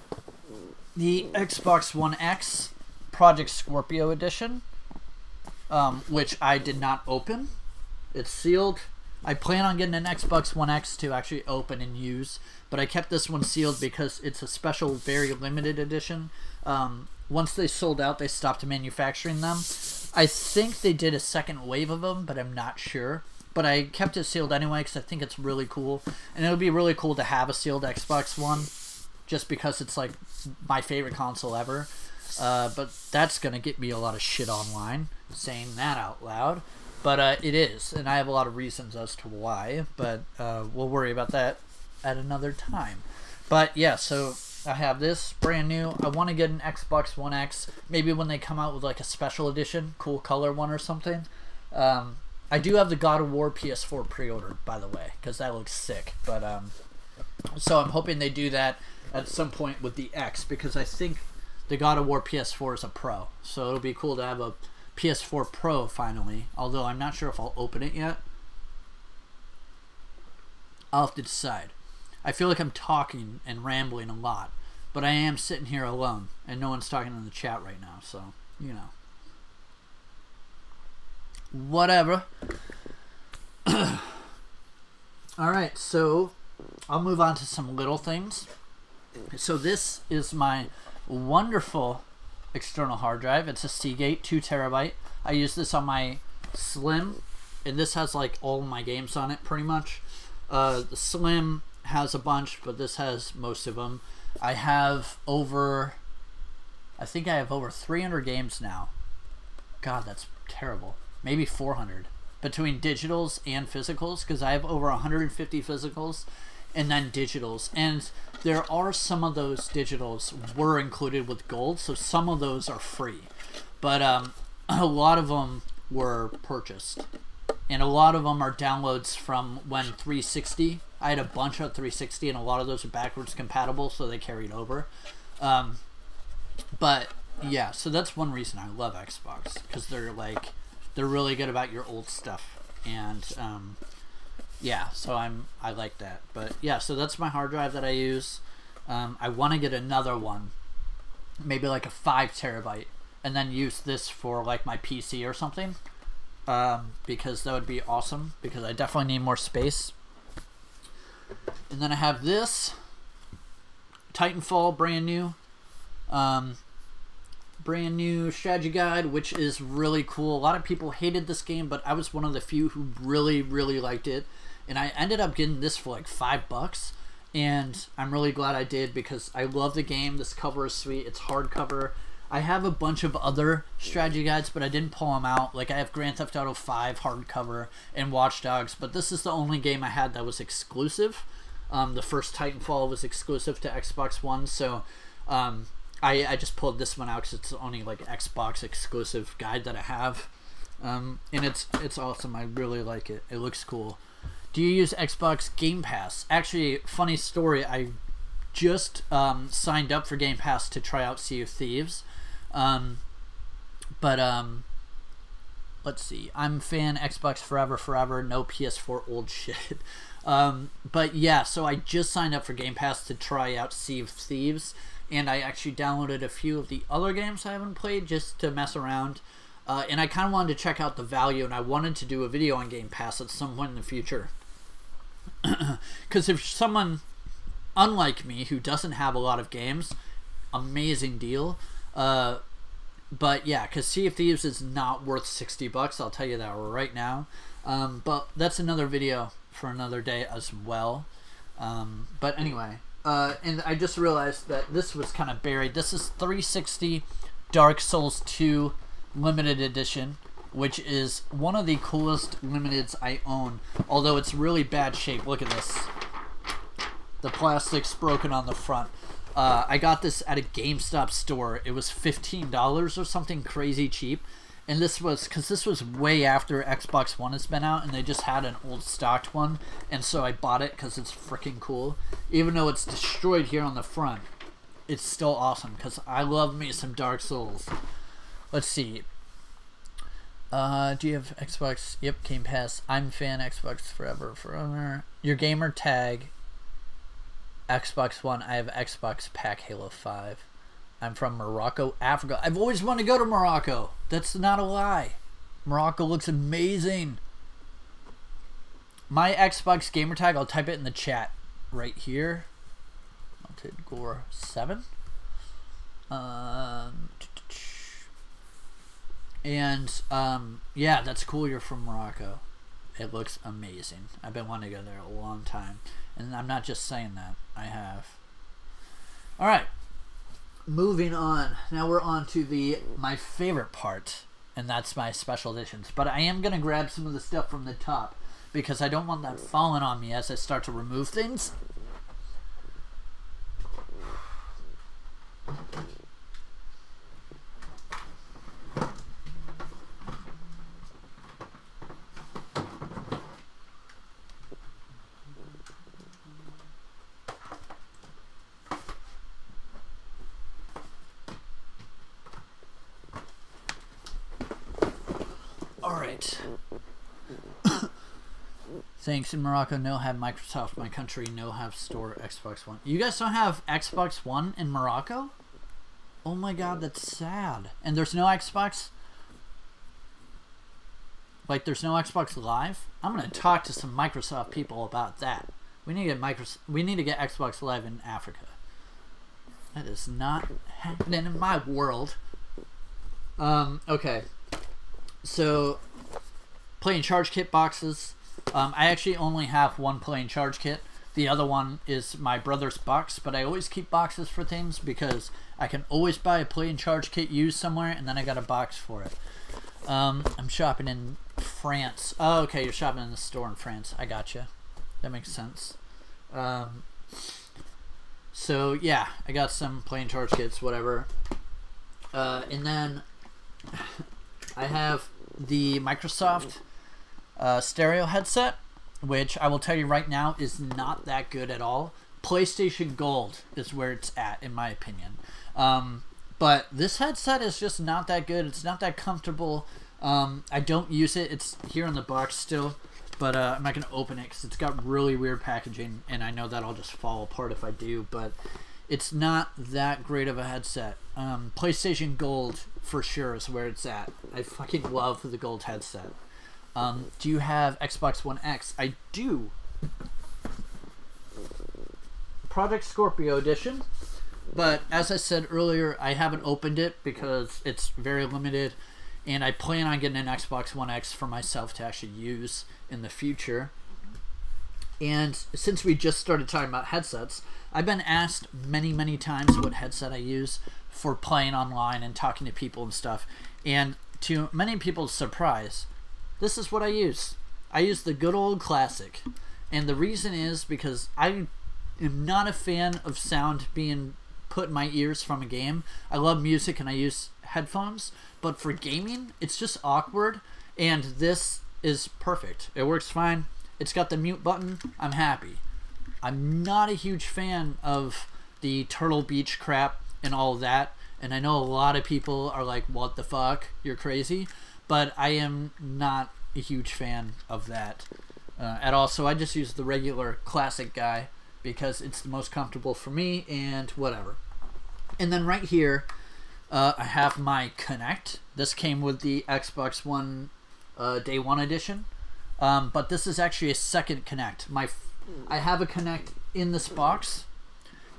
the Xbox One X Project Scorpio edition, which I did not open. It's sealed. I plan on getting an Xbox One X to actually open and use, but I kept this one sealed because it's a special, very limited edition. Once they sold out, they stopped manufacturing them. I think they did a second wave of them, but I'm not sure. But I kept it sealed anyway because I think it's really cool. And it would be really cool to have a sealed Xbox One, just because it's like my favorite console ever. But that's going to get me a lot of shit online, saying that out loud. But it is, and I have a lot of reasons as to why, but we'll worry about that at another time. But yeah, so I have this brand new. I want to get an Xbox One X, maybe when they come out with like a special edition, cool color one or something. I do have the God of War PS4 pre-ordered, by the way, because that looks sick. But so I'm hoping they do that at some point with the X, because I think the God of War PS4 is a Pro, so it'll be cool to have a PS4 Pro finally, although I'm not sure if I'll open it yet. I'll have to decide. I feel like I'm talking and rambling a lot, but I am sitting here alone and no one's talking in the chat right now, so you know, whatever. Alright, so I'll move on to some little things. So this is my wonderful external hard drive. It's a Seagate 2 terabyte. I use this on my Slim, and this has like all my games on it pretty much. The Slim has a bunch, but this has most of them. I have over, I think I have over 300 games now. God, that's terrible. Maybe 400 between digitals and physicals, because I have over 150 physicals and then digitals, and there are some of those digitals were included with gold, so some of those are free, but a lot of them were purchased, and a lot of them are downloads from when 360. I had a bunch of 360, and a lot of those are backwards compatible, so they carried over. But yeah, so that's one reason I love Xbox, because they're really good about your old stuff, and yeah, so I like that. But yeah, so that's my hard drive that I use. I want to get another one, maybe like a 5 terabyte, and then use this for like my PC or something, because that would be awesome, because I definitely need more space. And then I have this Titanfall, brand new strategy guide, which is really cool. A lot of people hated this game, but I was one of the few who really liked it, and I ended up getting this for like $5, and I'm really glad I did, because I love the game. This cover is sweet. It's hardcover. I have a bunch of other strategy guides, but I didn't pull them out. Like, I have Grand Theft Auto 5 hardcover and Watch Dogs, but this is the only game I had that was exclusive. The first Titanfall was exclusive to Xbox One, so I just pulled this one out because it's the only like Xbox exclusive guide that I have, and it's awesome. I really like it. It looks cool. Do you use Xbox Game Pass? Actually, funny story. I just signed up for Game Pass to try out Sea of Thieves. Let's see. I'm a fan. Xbox forever. No PS4 old shit. But yeah, so I just signed up for Game Pass to try out Sea of Thieves, and I actually downloaded a few of the other games I haven't played just to mess around. And I kind of wanted to check out the value, and I wanted to do a video on Game Pass at some point in the future. Because if someone unlike me who doesn't have a lot of games, amazing deal. But yeah, because Sea of Thieves is not worth $60, I'll tell you that right now. But that's another video for another day as well. But anyway, and I just realized that this was kind of buried. This is 360 Dark Souls 2 Limited Edition, which is one of the coolest limiteds I own, although it's really bad shape. Look at this. The plastic's broken on the front. I got this at a GameStop store. It was $15 or something crazy cheap. And this was, because this was way after Xbox One has been out, and they just had an old stocked one. And so I bought it because it's freaking cool. Even though it's destroyed here on the front, it's still awesome because I love me some Dark Souls. Let's see. Do you have Xbox? Yep, Game Pass. I'm a fan. Xbox forever. Your gamer tag. Xbox One. I have Xbox Pack Halo 5. I'm from Morocco, Africa. I've always wanted to go to Morocco. That's not a lie. Morocco looks amazing. My Xbox gamer tag, I'll type it in the chat right here. I'll take Gore 7. Yeah, that's cool. You're from Morocco. It looks amazing. I've been wanting to go there a long time. And I'm not just saying that. I have. Alright. Moving on. Now we're on to my favorite part. And that's my special editions. But I am going to grab some of the stuff from the top. Because I don't want that falling on me as I start to remove things. Alright. Thanks. In Morocco, no have Microsoft. My country, no have store Xbox One. You guys don't have Xbox One in Morocco? Oh my god, that's sad. And there's no Xbox? Like, there's no Xbox Live? I'm gonna talk to some Microsoft people about that. We need to get Xbox Live in Africa. That is not happening in my world. Okay. So, playing charge kit boxes. I actually only have one playing charge kit. The other one is my brother's box, but I always keep boxes for things because I can always buy a playing charge kit used somewhere, and then I got a box for it. I'm shopping in France. Oh, okay, you're shopping in the store in France. I gotcha. That makes sense. So, yeah, I got some playing charge kits, whatever. And then I have the Microsoft stereo headset, which I will tell you right now is not that good at all. PlayStation Gold is where it's at, in my opinion. But this headset is just not that good. It's not that comfortable. I don't use it. It's here in the box still, but I'm not going to open it because it's got really weird packaging, and I know that'll just fall apart if I do, but it's not that great of a headset. PlayStation Gold for sure is where it's at. I fucking love the Gold headset. Do you have Xbox One X? I do. Project Scorpio edition. But as I said earlier, I haven't opened it because it's very limited. And I plan on getting an Xbox One X for myself to actually use in the future. And since we just started talking about headsets, I've been asked many, many times what headset I use for playing online and talking to people and stuff. And to many people's surprise, this is what I use. I use the good old classic. And the reason is because I am not a fan of sound being put in my ears from a game. I love music and I use headphones. But for gaming, it's just awkward. And this is perfect. It works fine. It's got the mute button. I'm happy. I'm not a huge fan of the Turtle Beach crap and all of that. And I know a lot of people are like, what the fuck? You're crazy. But I am not a huge fan of that at all. So I just use the regular classic guy because it's the most comfortable for me and whatever. And then right here, I have my Kinect. This came with the Xbox One Day 1 edition. But this is actually a second Kinect. I have a Kinect in this box.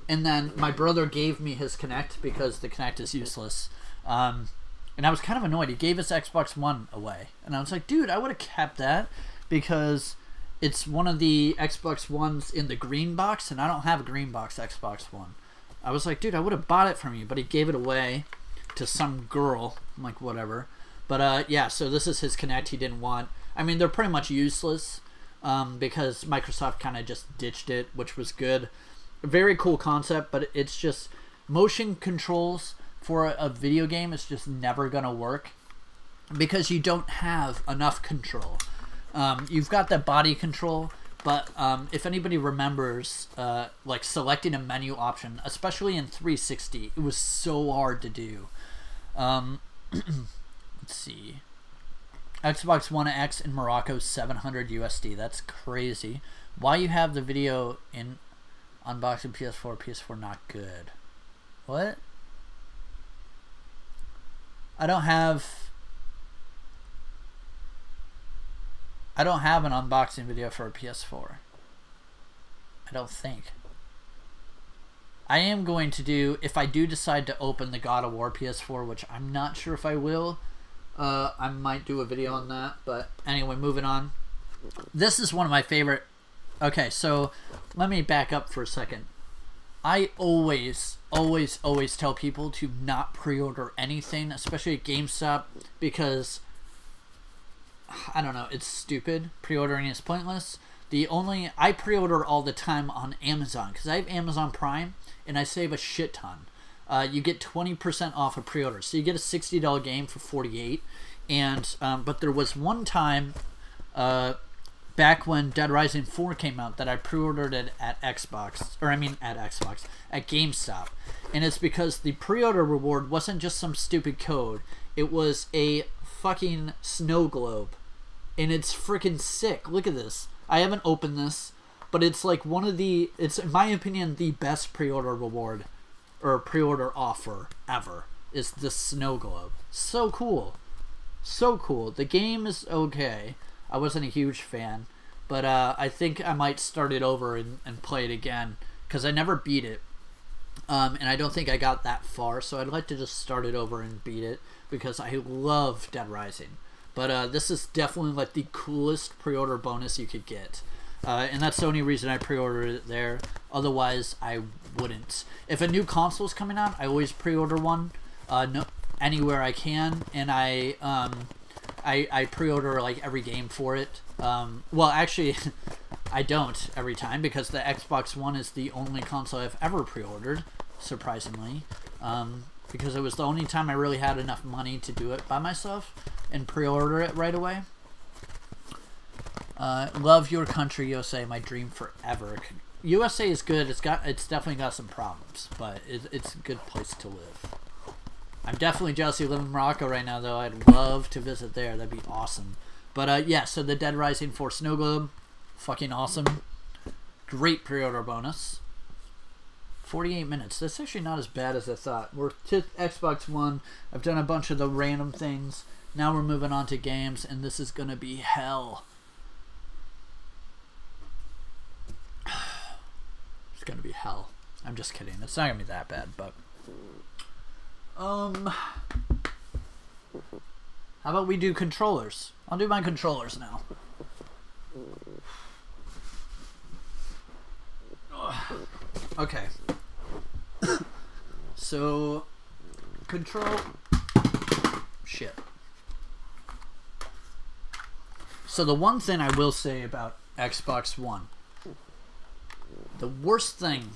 And then my brother gave me his Kinect because the Kinect is useless. And I was kind of annoyed. He gave his Xbox One away. And I was like, dude, I would have kept that because it's one of the Xbox Ones in the green box. And I don't have a green box Xbox One. I was like, dude, I would have bought it from you. But he gave it away to some girl. I'm like, whatever. But yeah, so this is his Kinect he didn't want. I mean, they're pretty much useless because Microsoft kind of just ditched it, which was good. A very cool concept, but it's just motion controls for a video game is just never going to work because you don't have enough control. You've got the body control, but if anybody remembers like selecting a menu option, especially in 360, it was so hard to do. Let's see. Xbox One X in Morocco, 700 USD. That's crazy. Why you have the video in unboxing PS4? PS4 not good. What? I don't have an unboxing video for a PS4. I don't think. I am going to do, if I do decide to open the God of War PS4, which I'm not sure if I will, I might do a video on that. But anyway, moving on. This is one of my favorite. Okay, so let me back up for a second. I always tell people to not pre-order anything, especially at GameStop, because I don't know, it's stupid. Pre-ordering is pointless. I pre-order all the time on Amazon because I have Amazon Prime and I save a shit ton. You get 20% off a pre-order, so you get a $60 game for $48. And but there was one time back when Dead Rising 4 came out that I pre-ordered it at GameStop, and it's because the pre-order reward wasn't just some stupid code. It was a fucking snow globe, and it's freaking sick. Look at this. I haven't opened this, but it's like it's in my opinion the best pre-order reward or pre-order offer ever is the snow globe. So cool. So cool. The game is okay. I wasn't a huge fan, but I think I might start it over and play it again because I never beat it, and I don't think I got that far, so I'd like to just start it over and beat it because I love Dead Rising. But this is definitely like the coolest pre-order bonus you could get. And that's the only reason I pre-ordered it there. Otherwise, I wouldn't. If a new console is coming out, I always pre-order one anywhere I can, and I pre-order like every game for it. Well, actually, I don't every time because the Xbox One is the only console I've ever pre-ordered, surprisingly. Because it was the only time I really had enough money to do it by myself and pre-order it right away. Love your country, USA, my dream forever. USA is good. It's definitely got some problems, but it's a good place to live. I'm definitely jealous you live in Morocco right now, though. I'd love to visit there. That'd be awesome. But yeah, so the Dead Rising 4 Snow Globe, fucking awesome. Great pre-order bonus. 48 minutes. That's actually not as bad as I thought. We're to Xbox One. I've done a bunch of the random things. Now we're moving on to games, and this is gonna be hell. It's gonna be hell. I'm just kidding. It's not gonna be that bad, but how about we do controllers? I'll do my controllers now. Okay. So, shit. So the one thing I will say about Xbox One, the worst thing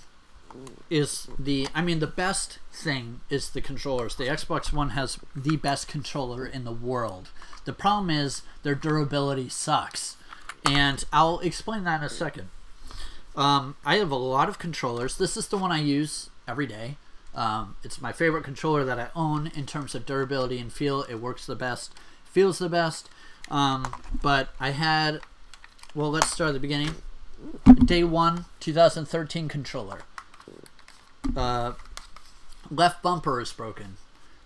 is the best thing is the controllers. The Xbox One has the best controller in the world. The problem is their durability sucks, and I'll explain that in a second. I have a lot of controllers. This is the one I use every day. It's my favorite controller that I own in terms of durability and feel. It works the best, feels the best. But I had, well, let's start at the beginning. Day 1, 2013 controller. Left bumper is broken.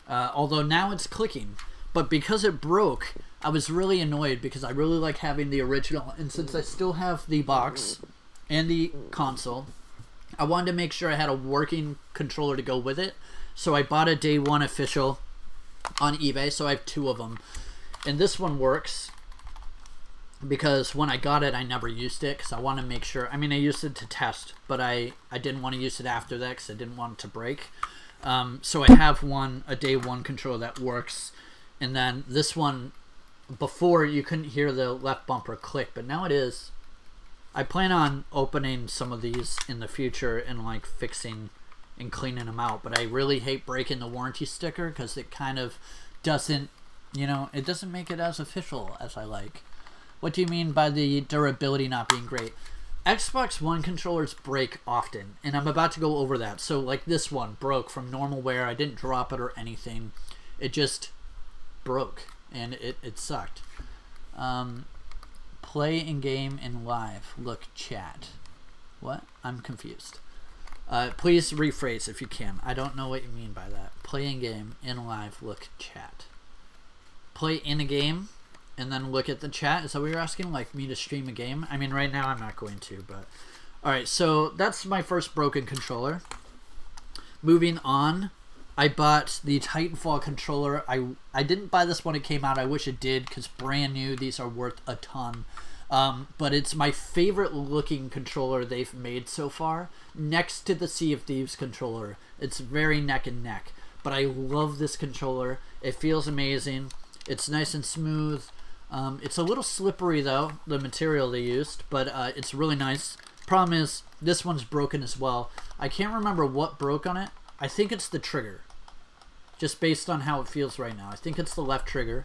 Although now it's clicking. But because it broke, I was really annoyed because I really like having the original. And since I still have the box and the console, I wanted to make sure I had a working controller to go with it. So I bought a Day 1 official on eBay. So I have 2 of them. And this one works because when I got it, I never used it because I want to make sure. I mean, I used it to test, but I didn't want to use it after that because I didn't want it to break. So I have a Day 1 controller that works. And then this one, before you couldn't hear the left bumper click, but now it is. I plan on opening some of these in the future and like fixing and cleaning them out, but I really hate breaking the warranty sticker because it kind of doesn't, you know, it doesn't make it as official as I like. What do you mean by the durability not being great? Xbox One controllers break often, and I'm about to go over that. So like this one broke from normal wear. I didn't drop it or anything. It just broke, and it sucked. Play in game and live. Look, chat. What? I'm confused. Please rephrase if you can. I don't know what you mean by that. Play in game, in live, look, chat. Play in a game and then look at the chat. Is that what you're asking? Like me to stream a game? I mean, right now I'm not going to, but... Alright, so that's my first broken controller. Moving on, I bought the Titanfall controller. I didn't buy this when it came out. I wish it did, because brand new, these are worth a ton. But it's my favorite looking controller they've made so far, next to the Sea of Thieves controller. It's very neck and neck. But I love this controller. It feels amazing. It's nice and smooth. It's a little slippery though, the material they used, but it's really nice. Problem is, this one's broken as well. I can't remember what broke on it. I think it's the trigger, just based on how it feels right now. I think it's the left trigger,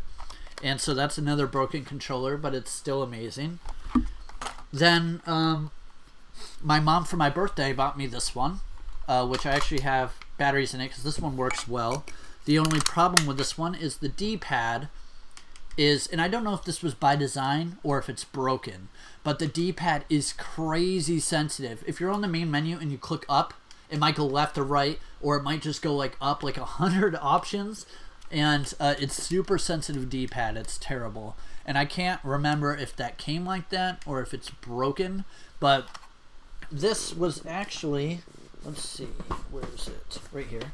and so that's another broken controller, but it's still amazing. Then my mom, for my birthday, bought me this one, which I actually have batteries in it because this one works well. The only problem with this one is the D-pad is, and I don't know if this was by design or if it's broken, but the D-pad is crazy sensitive. If you're on the main menu and you click up, it might go left or right, or it might just go like up like 100 options, and it's super sensitive D-pad. It's terrible, and I can't remember if that came like that or if it's broken, but this was actually, let's see, where is it? Right here.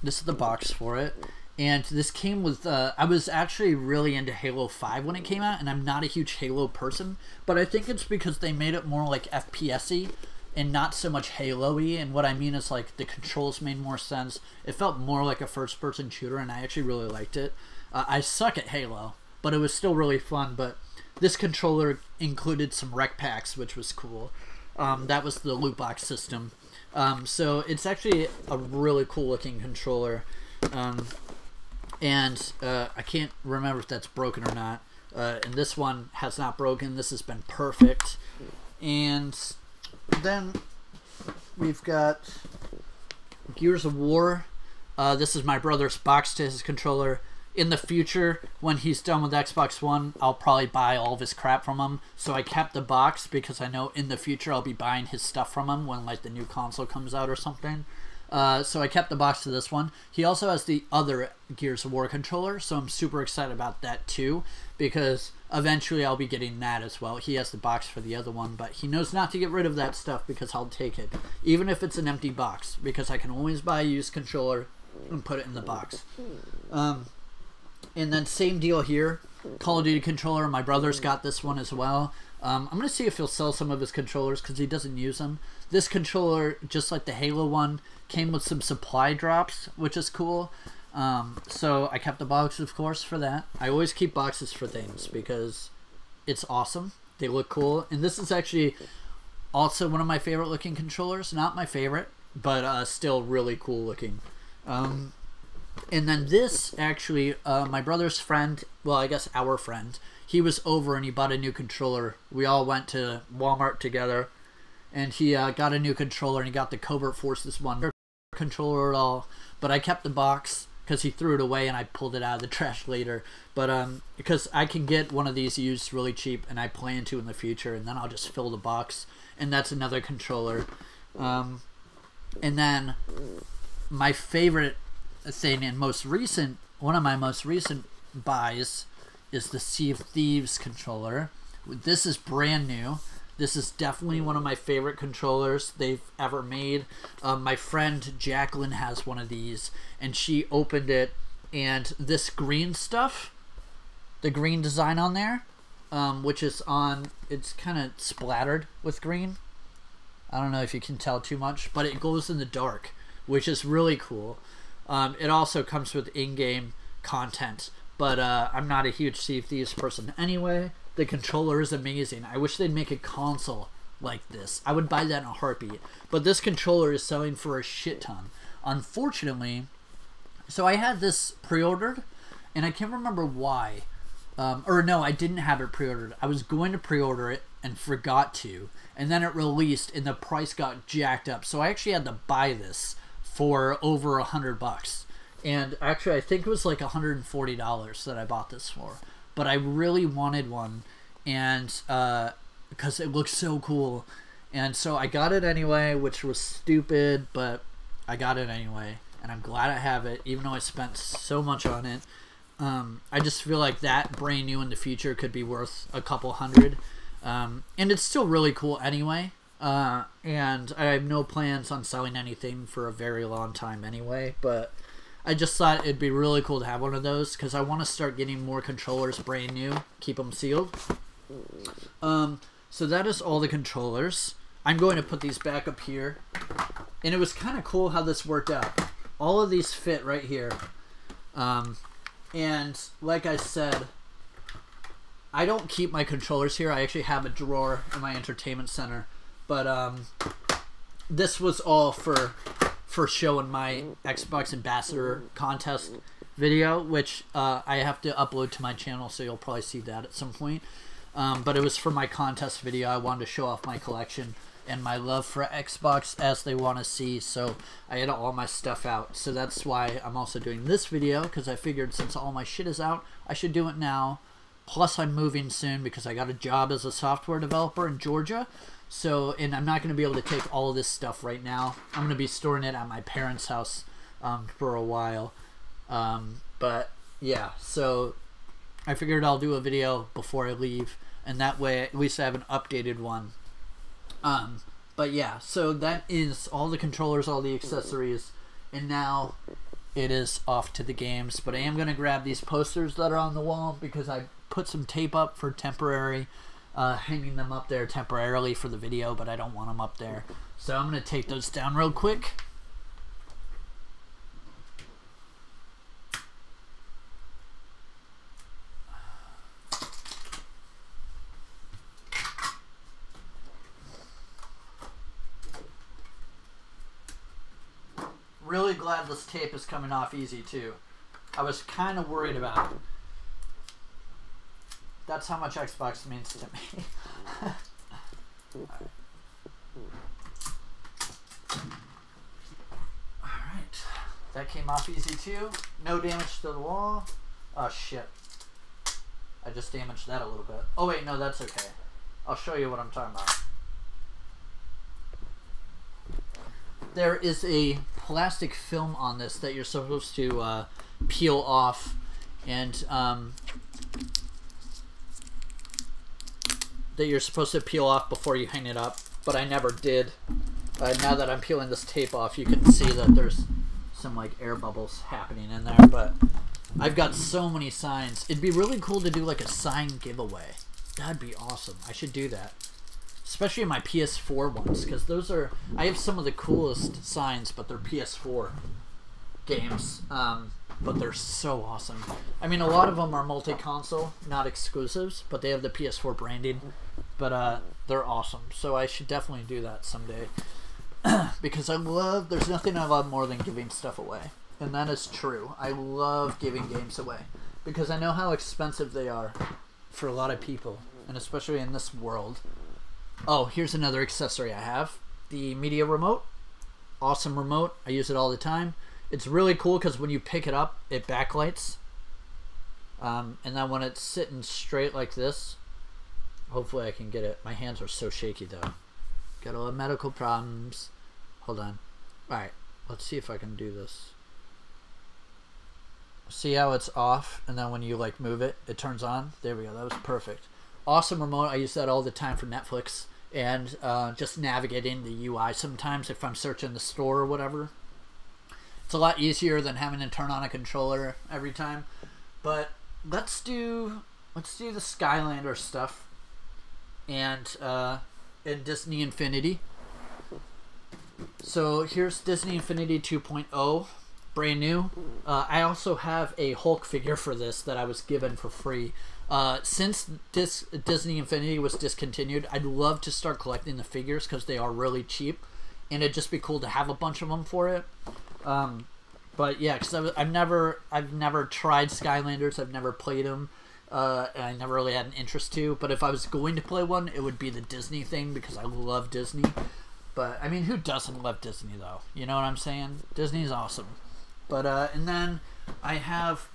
This is the box for it. And this came with, I was actually really into Halo 5 when it came out, and I'm not a huge Halo person, but I think it's because they made it more like FPS-y and not so much Halo-y, and what I mean is like the controls made more sense. It felt more like a first-person shooter, and I actually really liked it. I suck at Halo, but it was still really fun, but this controller included some rec packs, which was cool. That was the loot box system. So it's actually a really cool-looking controller. And I can't remember if that's broken or not. And this one has not broken. This has been perfect. And then we've got Gears of War. This is my brother's box to his controller. In the future, when he's done with Xbox One, I'll probably buy all of his crap from him. So I kept the box because I know in the future I'll be buying his stuff from him when like the new console comes out or something. So I kept the box to this one. He also has the other Gears of War controller, so I'm super excited about that too, because eventually I'll be getting that as well. He has the box for the other one, but he knows not to get rid of that stuff because I'll take it, even if it's an empty box, because I can always buy a used controller and put it in the box. And then same deal here, Call of Duty controller. My brother's got this one as well. I'm going to see if he'll sell some of his controllers because he doesn't use them. This controller, just like the Halo one, came with some supply drops, which is cool. So I kept the box, of course, for that. I always keep boxes for things because it's awesome. They look cool. And this is actually also one of my favorite looking controllers. Not my favorite, but still really cool looking. And then this, actually, my brother's friend, well, I guess our friend, he was over and he bought a new controller. We all went to Walmart together, and he got a new controller, and he got the Covert Forces one controller at all. But I kept the box because he threw it away, and I pulled it out of the trash later. But because I can get one of these used really cheap, and I plan to in the future, and then I'll just fill the box, and that's another controller. And then my favorite thing and one of my most recent buys is the Sea of Thieves controller. This is brand new. This is definitely one of my favorite controllers they've ever made. My friend Jacqueline has one of these, and she opened it, and this green stuff, the green design on there, which is on, it's kind of splattered with green. I don't know if you can tell too much, but it glows in the dark, which is really cool. It also comes with in-game content, but I'm not a huge Sea of Thieves person anyway. The controller is amazing. I wish they'd make a console like this. I would buy that in a heartbeat. But this controller is selling for a shit ton. Unfortunately, so I had this pre-ordered, and I can't remember why. Or no, I didn't have it pre-ordered. I was going to pre-order it and forgot to. And then it released, and the price got jacked up. So I actually had to buy this for over $100. And actually, I think it was like $140 that I bought this for. But I really wanted one, and because it looks so cool, and so I got it anyway, which was stupid, but I got it anyway, and I'm glad I have it, even though I spent so much on it. I just feel like that brand new in the future could be worth a couple hundred, and it's still really cool anyway. And I have no plans on selling anything for a very long time anyway, but I just thought it'd be really cool to have one of those because I want to start getting more controllers brand new, keep them sealed. So that is all the controllers. I'm going to put these back up here, and it was kind of cool how this worked out. All of these fit right here, and like I said, I don't keep my controllers here. I actually have a drawer in my entertainment center, but this was all for showing my Xbox Ambassador contest video, which I have to upload to my channel, so you'll probably see that at some point. But it was for my contest video. I wanted to show off my collection and my love for Xbox as they want to see, so I had all my stuff out. So that's why I'm also doing this video, because I figured since all my shit is out, I should do it now. Plus I'm moving soon because I got a job as a software developer in Georgia. So, and I'm not going to be able to take all of this stuff right now. I'm going to be storing it at my parents' house for a while. But, yeah, so I figured I'll do a video before I leave. And that way, at least I have an updated one. But, yeah, so that is all the controllers, all the accessories. And now it is off to the games. But I am going to grab these posters that are on the wall because I put some tape up for temporary hanging them up there temporarily for the video, but I don't want them up there. So I'm going to take those down real quick. Really glad this tape is coming off easy too. I was kind of worried about it. That's how much Xbox means to me. Alright. That came off easy too. No damage to the wall. Oh shit. I just damaged that a little bit. Oh wait, no, that's okay. I'll show you what I'm talking about. There is a plastic film on this that you're supposed to peel off, and that you're supposed to peel off before you hang it up, but I never did. Now that I'm peeling this tape off, you can see that there's some like air bubbles happening in there, but I've got so many signs. It'd be really cool to do like a sign giveaway. That'd be awesome. I should do that. Especially my PS4 ones, because those are, I have some of the coolest signs, but they're PS4 games, but they're so awesome. I mean, a lot of them are multi-console, not exclusives, but they have the PS4 branding, but they're awesome. So I should definitely do that someday, because there's nothing I love more than giving stuff away, and that is true. I love giving games away, because I know how expensive they are for a lot of people, and especially in this world. Oh, here's another accessory I have. The media remote. Awesome remote. I use it all the time. It's really cool because when you pick it up, it backlights. And then when it's sitting straight like this, hopefully I can get it. My hands are so shaky though. Got a lot of medical problems. Hold on. Alright, let's see if I can do this. See how it's off, and then when you like move it, it turns on? There we go, that was perfect. Awesome remote. I use that all the time for Netflix and just navigating the UI sometimes if I'm searching the store or whatever. It's a lot easier than having to turn on a controller every time. But let's do the Skylanders stuff and Disney Infinity. So here's Disney Infinity 2.0, brand new. I also have a Hulk figure for this that I was given for free. Since this Disney Infinity was discontinued, I'd love to start collecting the figures because they are really cheap, and it'd just be cool to have a bunch of them for it. But yeah, because I've never tried Skylanders. I've never played them. And I never really had an interest to. But if I was going to play one, it would be the Disney thing because I love Disney. But I mean, who doesn't love Disney though? You know what I'm saying? Disney's awesome. But and then I have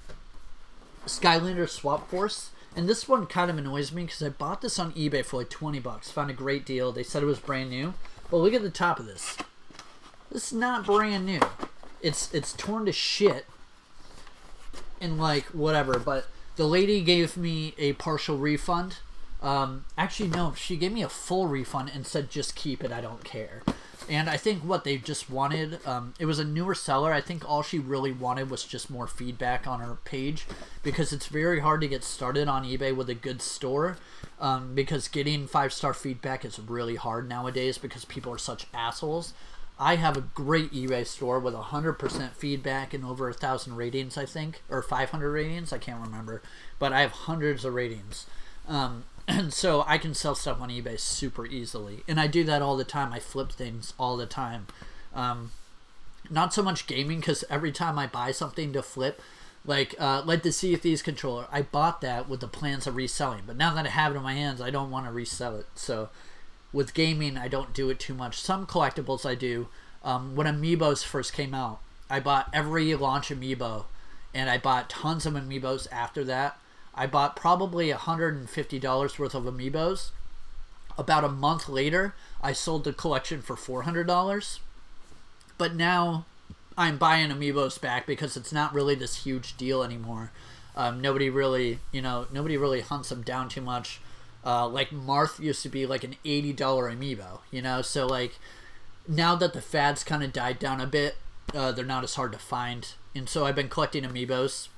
Skylanders Swap Force. And this one kind of annoys me because I bought this on eBay for like 20 bucks. Found a great deal. They said it was brand new. But look at the top of this. This is not brand new. It's torn to shit. And like, whatever. But the lady gave me a partial refund. Actually, no. She gave me a full refund and said, just keep it. I don't care. And I think what they just wanted, it was a newer seller. I think all she really wanted was just more feedback on her page because it's very hard to get started on eBay with a good store because getting 5-star feedback is really hard nowadays because people are such assholes. I have a great eBay store with 100% feedback and over 1,000 ratings, I think, or 500 ratings. I can't remember, but I have hundreds of ratings. And so I can sell stuff on eBay super easily. And I do that all the time. I flip things all the time. Not so much gaming because every time I buy something to flip, like the Sea of Thieves controller, I bought that with the plans of reselling. But now that I have it in my hands, I don't want to resell it. So with gaming, I don't do it too much. Some collectibles I do. When Amiibos first came out, I bought every launch Amiibo. And I bought tons of Amiibos after that. I bought probably $150 worth of Amiibos. About a month later, I sold the collection for $400. But now I'm buying Amiibos back because it's not really this huge deal anymore. Nobody really hunts them down too much. Like Marth used to be like an $80 Amiibo, so like now that the fads kind of died down a bit, they're not as hard to find. And so I've been collecting Amiibos.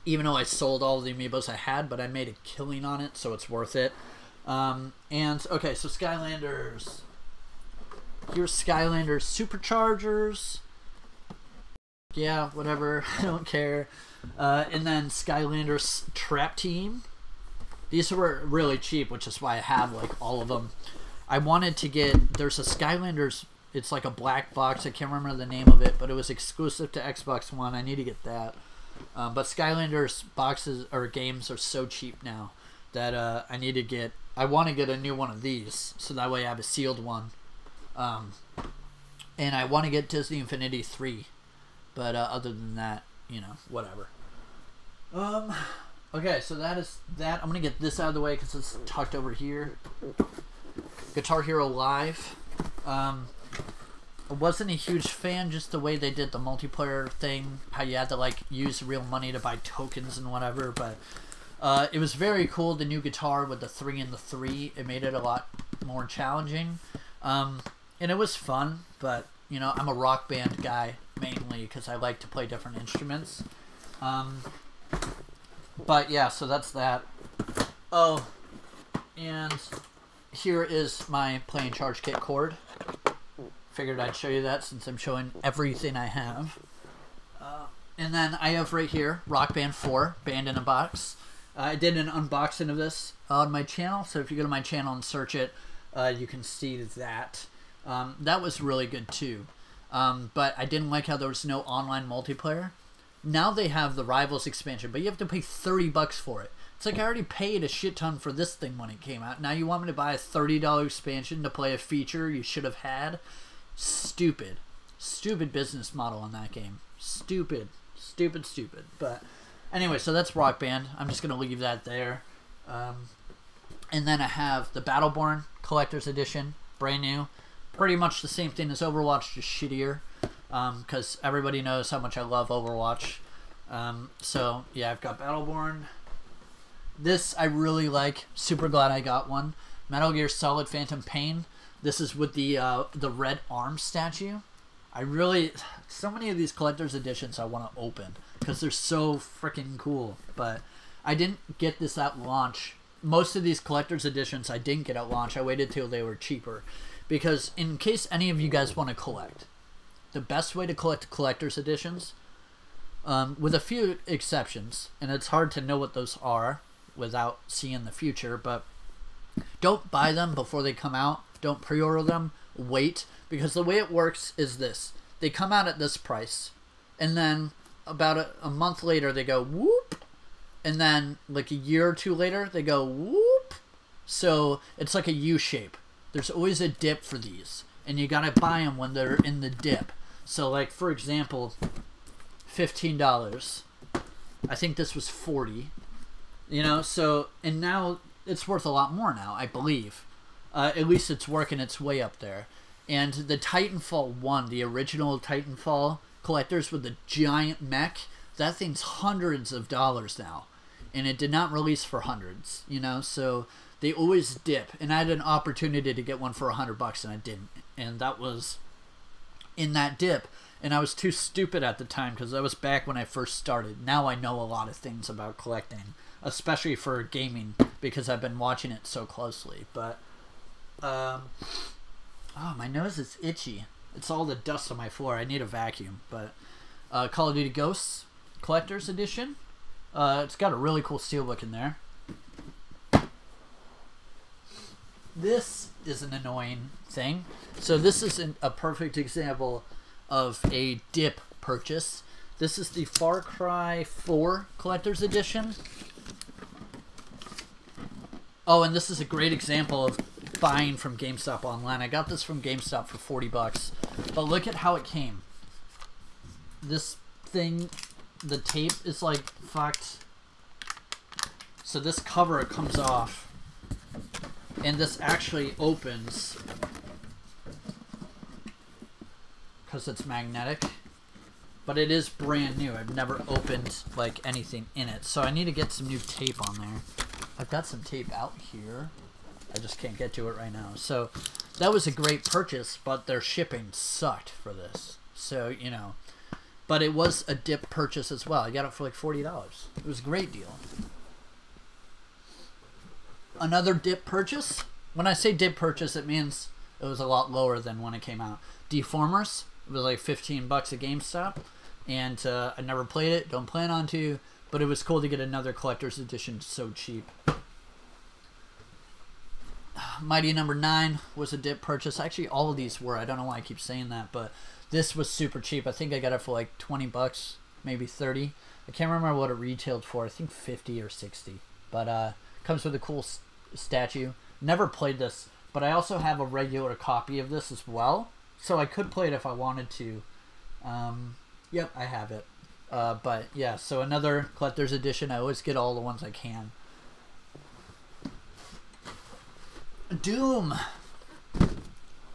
Even though I sold all the Amiibos I had, but I made a killing on it, so it's worth it. And, okay, so Skylanders. Here's Skylanders Superchargers. Yeah, whatever. I don't care. And then Skylanders Trap Team. These were really cheap, which is why I have, like, all of them. I wanted to get... There's a Skylanders... It's like a black box. I can't remember the name of it, but it was exclusive to Xbox One. I need to get that. But Skylanders boxes or games are so cheap now that I want to get a new one of these so that way I have a sealed one. And I want to get Disney Infinity 3, but other than that, whatever. Okay, so that is that. I'm gonna get this out of the way because it's tucked over here. Guitar Hero Live. I wasn't a huge fan just the way they did the multiplayer thing, how you had to like use real money to buy tokens and whatever, but it was very cool, the new guitar with the 3 and the 3. It made it a lot more challenging, and it was fun, but I'm a rock band guy mainly because I like to play different instruments. But yeah, so that's that. Oh, and here is my playing charge kit cord. Figured I'd show you that since I'm showing everything I have. And then I have right here Rock Band 4, Band in a Box. I did an unboxing of this on my channel, so if you go to my channel and search it, you can see that. That was really good too. But I didn't like how there was no online multiplayer. Now they have the Rivals expansion, but you have to pay 30 bucks for it. It's like I already paid a shit ton for this thing when it came out. Now you want me to buy a $30 expansion to play a feature you should have had? Stupid. Stupid business model on that game. Stupid. Stupid, stupid. But anyway, so that's Rock Band. I'm just going to leave that there. And then I have the Battleborn Collector's Edition. Brand new. Pretty much the same thing as Overwatch, just shittier. Because everybody knows how much I love Overwatch. So, yeah, I've got Battleborn. This I really like. Super glad I got one. Metal Gear Solid Phantom Pain. This is with the red arm statue. So many of these collector's editions I want to open because they're so freaking cool. But I didn't get this at launch. Most of these collector's editions I didn't get at launch. I waited till they were cheaper. Because in case any of you guys want to collect, the best way to collect collector's editions, with a few exceptions, and it's hard to know what those are without seeing the future, but don't buy them before they come out. Don't pre-order them. Wait, because the way it works is this. They come out at this price, and then about a month later they go whoop, and then like a year or two later they go whoop. So it's like a U shape. There's always a dip for these, and you gotta buy them when they're in the dip. So like for example, $15. I think this was $40. You know, so, and now it's worth a lot more now, I believe. At least it's working its way up there. And the Titanfall 1, the original Titanfall collectors with the giant mech, that thing's hundreds of dollars now. And it did not release for hundreds, you know, so they always dip. And I had an opportunity to get one for $100 and I didn't. And that was in that dip. And I was too stupid at the time because that was back when I first started. Now I know a lot of things about collecting, especially for gaming because I've been watching it so closely. But, oh, my nose is itchy. It's all the dust on my floor. I need a vacuum. But Call of Duty Ghosts Collector's Edition. It's got a really cool steelbook in there. This is an annoying thing. So this is a perfect example of a dip purchase. This is the Far Cry 4 Collector's Edition. Oh, and this is a great example of buying from GameStop online. I got this from GameStop for $40. But look at how it came. This thing, the tape is like fucked. So this cover comes off. And this actually opens because it's magnetic. But it is brand new. I've never opened like anything in it. So I need to get some new tape on there. I've got some tape out here. I just can't get to it right now. So that was a great purchase, but their shipping sucked for this. So, you know. But it was a dip purchase as well. I got it for like $40. It was a great deal. Another dip purchase. When I say dip purchase, it means it was a lot lower than when it came out. Deformers. It was like $15 at GameStop. And I never played it. Don't plan on to. But it was cool to get another collector's edition so cheap. Mighty Number 9 was a dip purchase. Actually, all of these were. I don't know why I keep saying that. But this was super cheap. I think I got it for like $20, maybe 30. I can't remember what it retailed for. I think 50 or 60. But comes with a cool statue. Never played this. But I also have a regular copy of this as well. So I could play it if I wanted to. Yep, I have it. But yeah, so another collector's edition. I always get all the ones I can. Doom.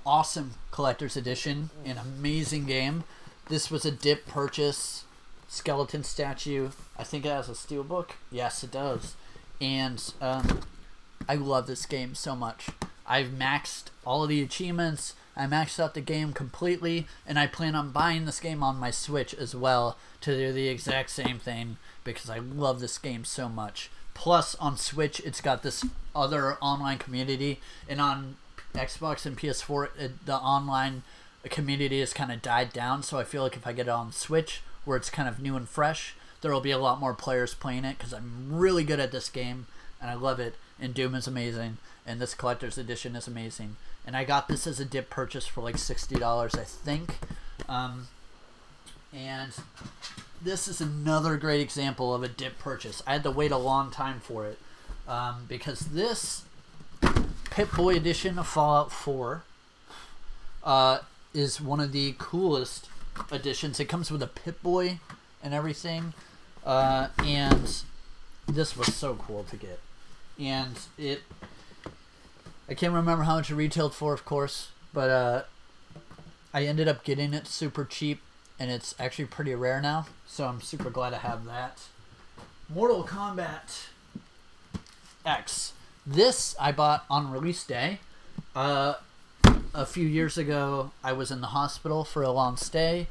Awesome collector's edition. An amazing game. This was a dip purchase. Skeleton statue. I think it has a steelbook. Yes, it does. And I love this game so much. I've maxed all of the achievements. I maxed out the game completely, and I plan on buying this game on my Switch as well to do the exact same thing because I love this game so much. Plus, on Switch, it's got this other online community, and on Xbox and PS4, the online community has kind of died down, so I feel like if I get it on Switch, where it's kind of new and fresh, there will be a lot more players playing it because I'm really good at this game, and I love it, and Doom is amazing, and this collector's edition is amazing. And I got this as a dip purchase for like $60, I think. And this is another great example of a dip purchase. I had to wait a long time for it because this Pip-Boy edition of Fallout 4 is one of the coolest editions. It comes with a Pip-Boy and everything, and this was so cool to get. And I can't remember how much it retailed for, of course, but I ended up getting it super cheap, and it's actually pretty rare now, so I'm super glad to have that. Mortal Kombat X. This I bought on release day. A few years ago, I was in the hospital for a long stay,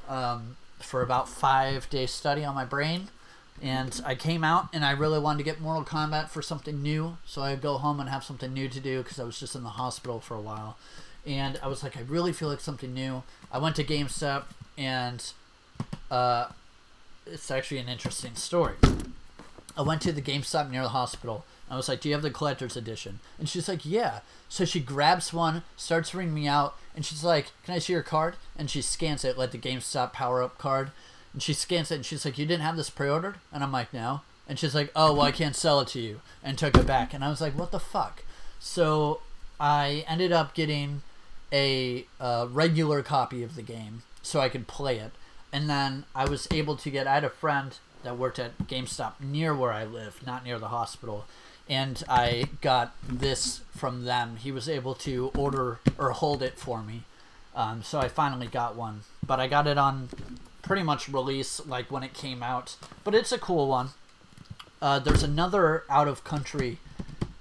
for about 5 days study on my brain, and I came out and I really wanted to get Mortal Kombat for something new, so I'd go home and have something new to do because I was just in the hospital for a while. And I was like, I really feel like something new. I went to GameStop, and it's actually an interesting story. I went to the GameStop near the hospital. I was like, do you have the collector's edition? And she's like, yeah. So she grabs one, starts reading me out, and she's like, can I see your card? And she scans it, like the GameStop power-up card. And she scans it, and she's like, you didn't have this pre-ordered? And I'm like, no. And she's like, oh, well, I can't sell it to you. And took it back. And I was like, what the fuck? So I ended up getting a regular copy of the game so I could play it. And then I was able to get, I had a friend that worked at GameStop near where I live, not near the hospital. And I got this from them. He was able to order or hold it for me. So I finally got one. But I got it on pretty much release, like when it came out. But it's a cool one. There's another out-of-country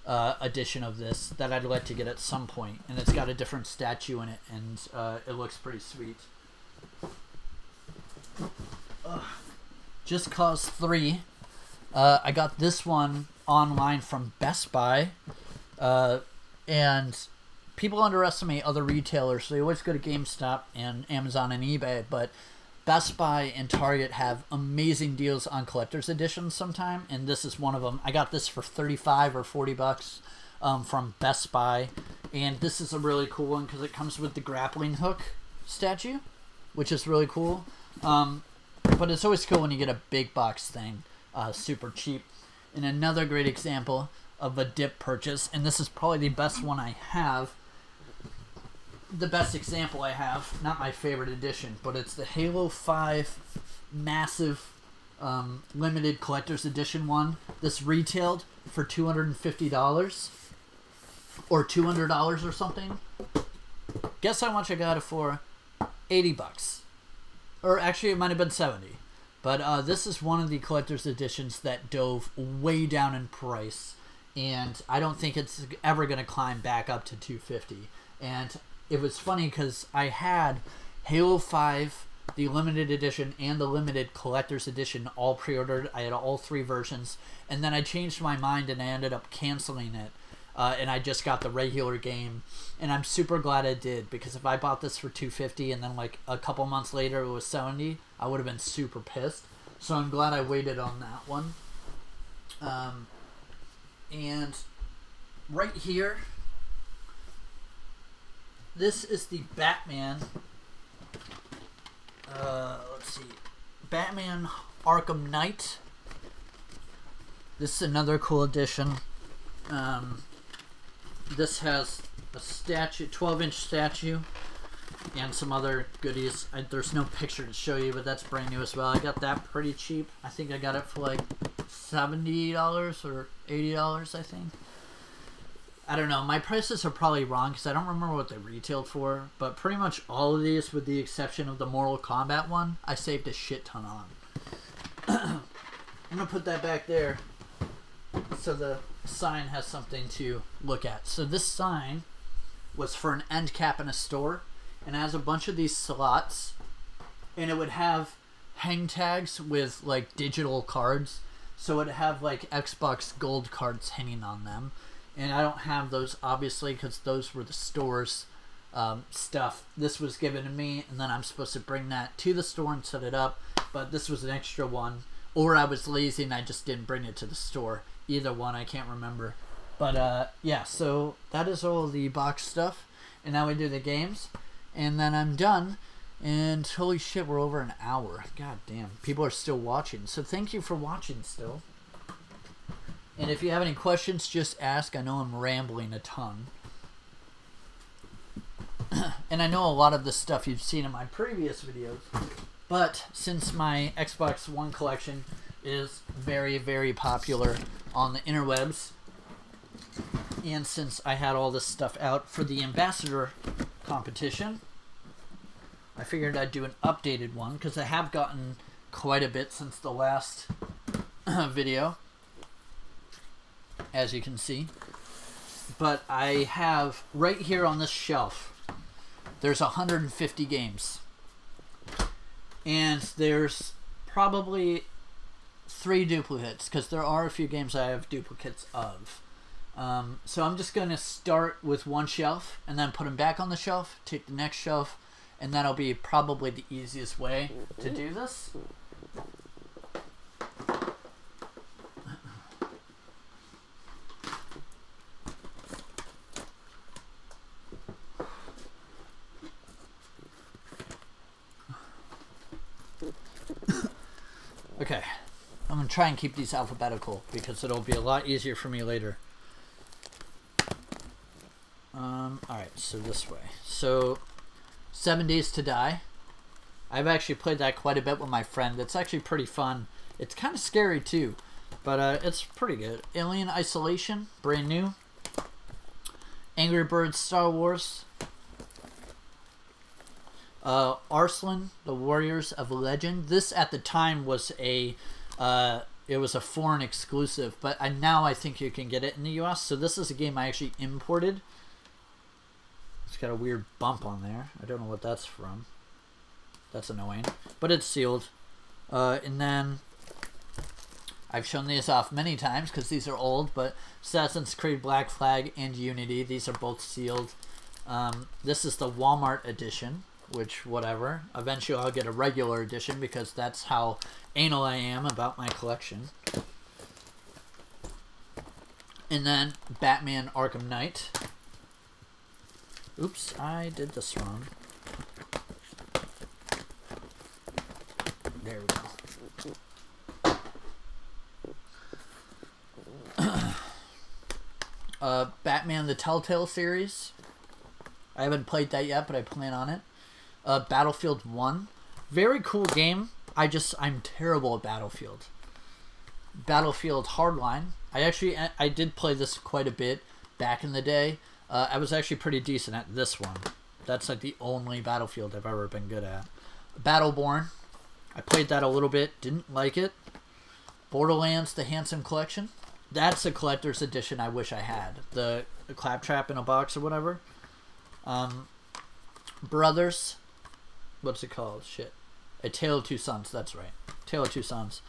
edition of this that I'd like to get at some point. And it's got a different statue in it. And it looks pretty sweet. Just Cause 3. I got this one online from Best Buy, and people underestimate other retailers. They always go to GameStop and Amazon and eBay, but Best Buy and Target have amazing deals on collector's editions sometime, and this is one of them. I got this for 35 or 40 bucks from Best Buy, and this is a really cool one because it comes with the grappling hook statue, which is really cool. But it's always cool when you get a big box thing super cheap. And another great example of a dip purchase, and this is probably the best one I have, the best example I have, not my favorite edition, but it's the Halo 5 massive limited collector's edition one. This retailed for $250 or $200 or something. Guess how much I got it for? 80 bucks. Or actually it might have been 70. But this is one of the collector's editions that dove way down in price, and I don't think it's ever going to climb back up to $250. And it was funny because I had Halo 5, the limited edition, and the limited collector's edition all pre-ordered. I had all three versions, and then I changed my mind and I ended up canceling it. And I just got the regular game, and I'm super glad I did, because if I bought this for $250 and then like a couple months later it was $70, I would have been super pissed. So I'm glad I waited on that one. And right here, this is the Batman. Let's see, Batman Arkham Knight. This is another cool edition. This has a statue, 12-inch statue, and some other goodies. There's no picture to show you, but that's brand new as well. I got that pretty cheap. I think I got it for like $70 or $80, I think. I don't know. My prices are probably wrong because I don't remember what they retailed for, but pretty much all of these, with the exception of the Mortal Kombat one, I saved a shit ton on. I'm going to put that back there so the sign has something to look at. So this sign was for an end cap in a store, and it has a bunch of these slots, and it would have hang tags with like digital cards, so it would have like Xbox Gold cards hanging on them. And I don't have those obviously because those were the store's stuff. This was given to me, and then I'm supposed to bring that to the store and set it up, but this was an extra one, or I was lazy and I just didn't bring it to the store. Either one, I can't remember. But yeah, so that is all the box stuff, and now we do the games, and then I'm done. And holy shit, we're over an hour. God damn. People are still watching. So thank you for watching still. And if you have any questions, just ask. I know I'm rambling a ton. And I know a lot of the stuff you've seen in my previous videos. But since my Xbox One collection is very, very popular on the interwebs, and since I had all this stuff out for the Ambassador competition, I figured I'd do an updated one because I have gotten quite a bit since the last video, as you can see. But I have right here on this shelf, there's 150 games. And there's probably 3 duplicates because there are a few games I have duplicates of. So I'm just going to start with one shelf and then put them back on the shelf, take the next shelf, and that'll be probably the easiest way to do this. Okay, I'm going to try and keep these alphabetical because it'll be a lot easier for me later. Alright, so this way. So, 7 Days to Die. I've actually played that quite a bit with my friend. It's actually pretty fun. It's kind of scary too, but it's pretty good. Alien Isolation, brand new. Angry Birds Star Wars. Arslan, The Warriors of Legend. This at the time was a it was a foreign exclusive, but now I think you can get it in the US. So this is a game I actually imported. It's got a weird bump on there. I don't know what that's from. That's annoying, but it's sealed. And then I've shown these off many times because these are old, but Assassin's Creed Black Flag and Unity, these are both sealed. This is the Walmart edition, which whatever. Eventually I'll get a regular edition because that's how anal I am about my collection. And then Batman Arkham Knight. Oops, I did this wrong. There we go. Batman the Telltale series. I haven't played that yet, but I plan on it. Battlefield 1. Very cool game. I'm terrible at Battlefield. Battlefield Hardline. I did play this quite a bit back in the day. I was actually pretty decent at this one. That's like the only Battlefield I've ever been good at. Battleborn. I played that a little bit. Didn't like it. Borderlands, the Handsome Collection. That's a collector's edition I wish I had. The claptrap in a box or whatever. Brothers. What's it called? Shit. A Tale of Two Sons. That's right. Tale of Two Sons.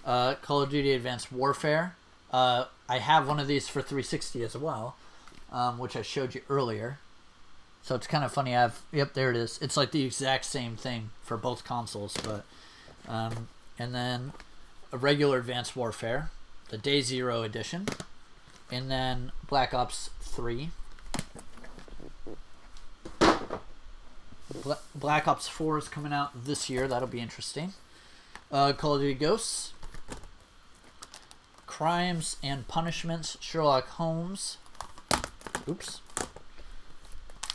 Call of Duty Advanced Warfare. I have one of these for 360 as well, which I showed you earlier. So it's kind of funny. Yep, there it is. It's like the exact same thing for both consoles, but and then a regular Advanced Warfare, the Day Zero edition, and then Black Ops 3. Black Ops 4 is coming out this year. That'll be interesting. Call of Duty Ghosts. Crimes and Punishments, Sherlock Holmes. Oops.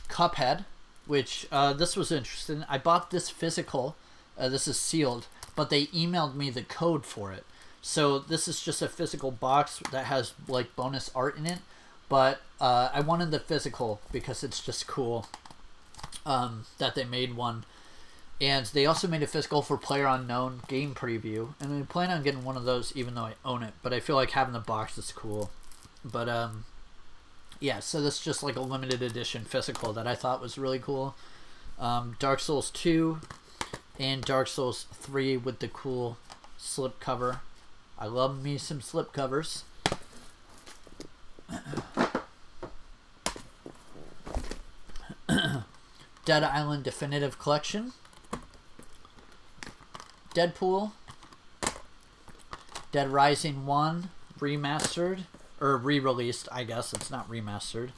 Cuphead, which this was interesting. I bought this physical. This is sealed, but they emailed me the code for it. So this is just a physical box that has like bonus art in it. But I wanted the physical because it's just cool that they made one. And they also made a physical for PlayerUnknown Game Preview. And I plan on getting one of those even though I own it. But I feel like having the box is cool. But yeah, so this is just like a limited edition physical that I thought was really cool. Dark Souls 2 and Dark Souls 3 with the cool slip cover. I love me some slip covers. Dead Island Definitive Collection. Deadpool. Dead Rising 1 remastered. Or re-released, I guess. It's not remastered.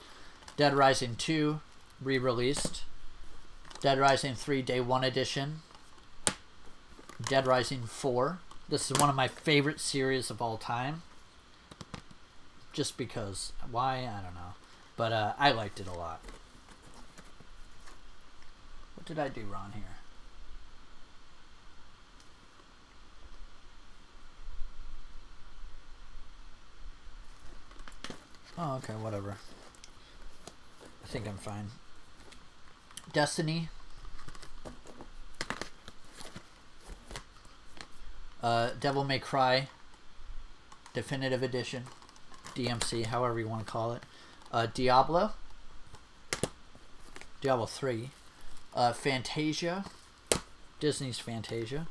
Dead Rising 2 re-released. Dead Rising 3 Day 1 Edition. Dead Rising 4. This is one of my favorite series of all time. Just because. Why? I don't know. But I liked it a lot. What did I do wrong here? Oh, okay, whatever. I think I'm fine. Destiny. Devil May Cry. Definitive Edition. DMC, however you want to call it. Diablo. Diablo 3. Fantasia. Disney's Fantasia.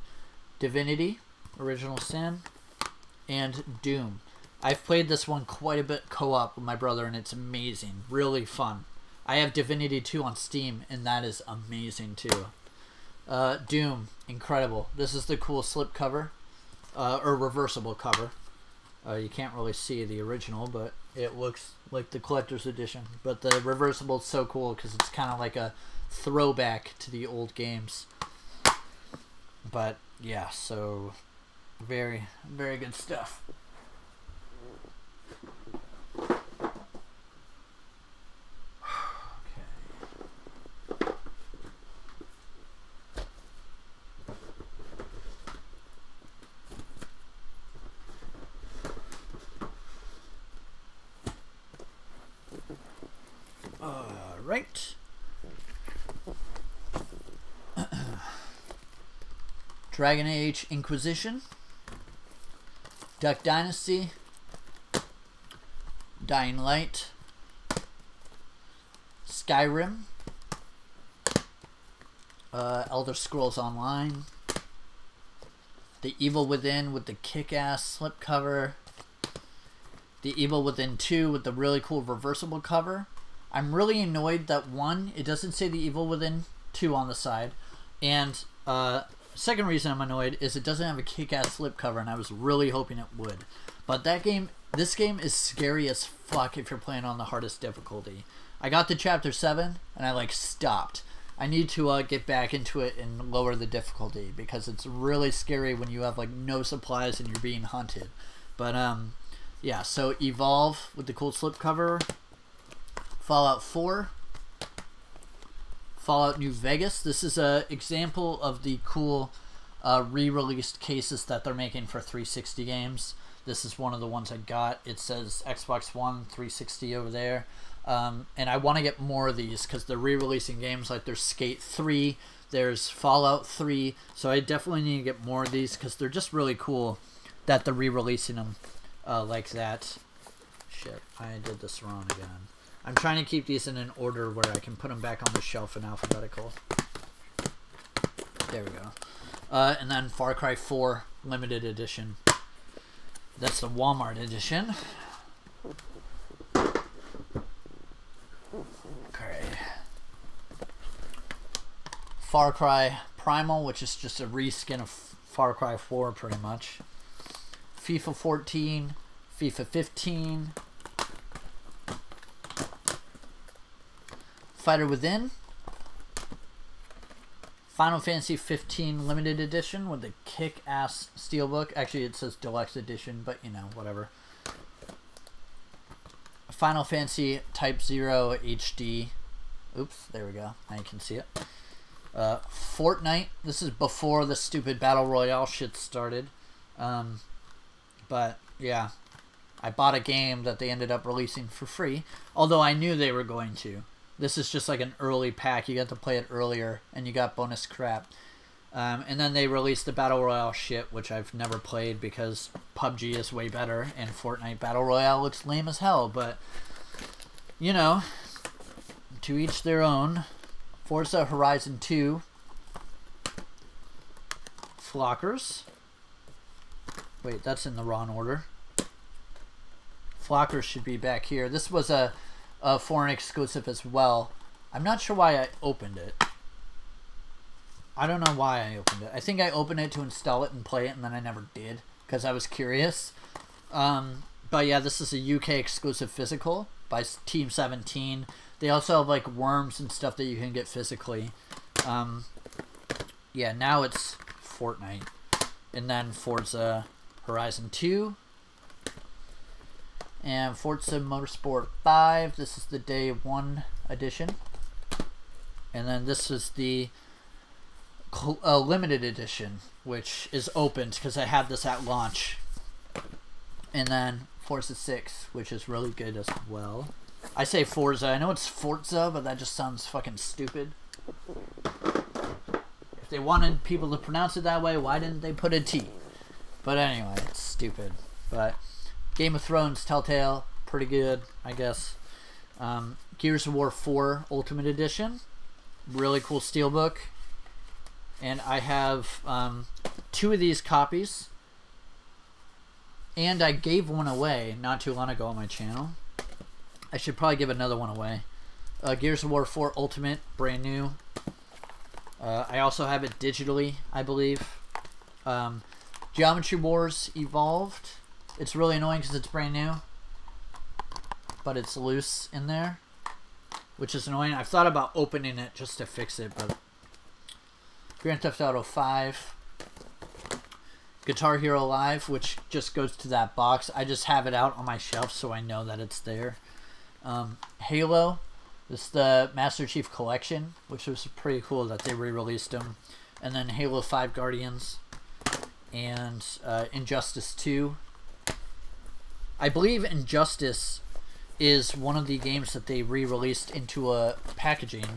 Divinity. Original Sin. And Doom. I've played this one quite a bit co-op with my brother, and it's amazing. Really fun. I have Divinity 2 on Steam, and that is amazing too. Doom. Incredible. This is the cool slipcover. Or reversible cover. You can't really see the original, but it looks like the collector's edition. But the reversible is so cool because it's kind of like a throwback to the old games. But yeah, so very, very good stuff. Right. Dragon Age Inquisition. Duck Dynasty. Dying Light. Skyrim. Elder Scrolls Online. The Evil Within with the kick-ass slipcover. The Evil Within 2 with the really cool reversible cover. I'm really annoyed that, one, it doesn't say The Evil Within 2 on the side, and second reason I'm annoyed is it doesn't have a kick-ass slipcover, and I was really hoping it would. But this game is scary as fuck if you're playing on the hardest difficulty. I got to Chapter 7, and I, like, stopped. I need to get back into it and lower the difficulty, because it's really scary when you have, like, no supplies and you're being hunted. But, yeah, so Evolve with the cool slipcover. Fallout 4, Fallout New Vegas. This is an example of the cool re-released cases that they're making for 360 games. This is one of the ones I got. It says Xbox One 360 over there. And I want to get more of these because they're re-releasing games like there's Skate 3, there's Fallout 3. So I definitely need to get more of these because they're just really cool that they're re-releasing them like that. Shit, I did this wrong again. I'm trying to keep these in an order where I can put them back on the shelf in alphabetical. There we go. And then Far Cry 4 Limited Edition. That's the Walmart edition. Okay. Far Cry Primal, which is just a reskin of Far Cry 4 pretty much. FIFA 14, FIFA 15. Fighter Within. Final Fantasy 15 Limited Edition with the kick-ass steelbook. Actually, it says Deluxe Edition, but you know, whatever. Final Fantasy Type 0 HD. Oops, there we go. Now you can see it. Fortnight. This is before the stupid Battle Royale shit started. But, yeah. I bought a game that they ended up releasing for free, although I knew they were going to. This is just like an early pack. You got to play it earlier, and you got bonus crap. And then they released the Battle Royale shit, which I've never played because PUBG is way better, and Fortnite Battle Royale looks lame as hell. But, you know, to each their own. Forza Horizon 2. Flockers. Wait, that's in the wrong order. Flockers should be back here. This was a foreign exclusive as well. I'm not sure why I opened it. I don't know why I opened it. I think I opened it to install it and play it, and then I never did because I was curious. But yeah, this is a UK exclusive physical by Team 17. They also have like worms and stuff that you can get physically. Yeah, now it's Fortnite. And then Forza Horizon 2. And Forza Motorsport 5. This is the day 1 edition. And then this is the limited edition, which is opened because I had this at launch. And then Forza 6, which is really good as well. I say Forza. I know it's Forza, but that just sounds fucking stupid. If they wanted people to pronounce it that way, why didn't they put a T? But anyway, it's stupid. But Game of Thrones Telltale, pretty good, I guess. Gears of War 4 Ultimate Edition, really cool steelbook. And I have 2 of these copies. And I gave one away not too long ago on my channel. I should probably give another one away. Gears of War 4 Ultimate, brand new. I also have it digitally, I believe. Geometry Wars Evolved. It's really annoying because it's brand new. But it's loose in there, which is annoying. I've thought about opening it just to fix it, but... Grand Theft Auto 5. Guitar Hero Live, which just goes to that box. I just have it out on my shelf so I know that it's there. Halo. This is the Master Chief Collection, which was pretty cool that they re-released them. And then Halo 5 Guardians. And Injustice 2. I believe Injustice is one of the games that they re-released into a packaging,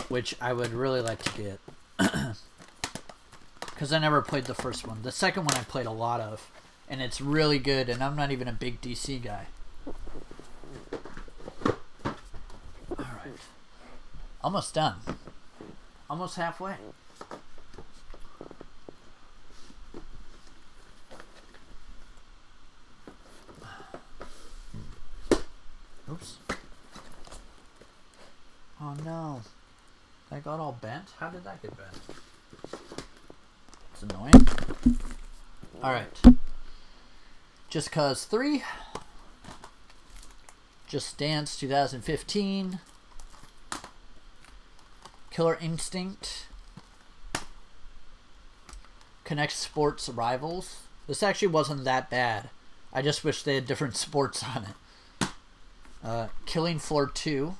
which I would really like to get. Because I never played the first one. The second one I played a lot of. And it's really good, and I'm not even a big DC guy. Alright. Almost done. Almost halfway. Oops. Oh no. That got all bent? How did that get bent? It's annoying. Alright. Just Cause 3. Just Dance 2015. Killer Instinct. Connect Sports Rivals. This actually wasn't that bad. I just wish they had different sports on it. Killing Floor 2.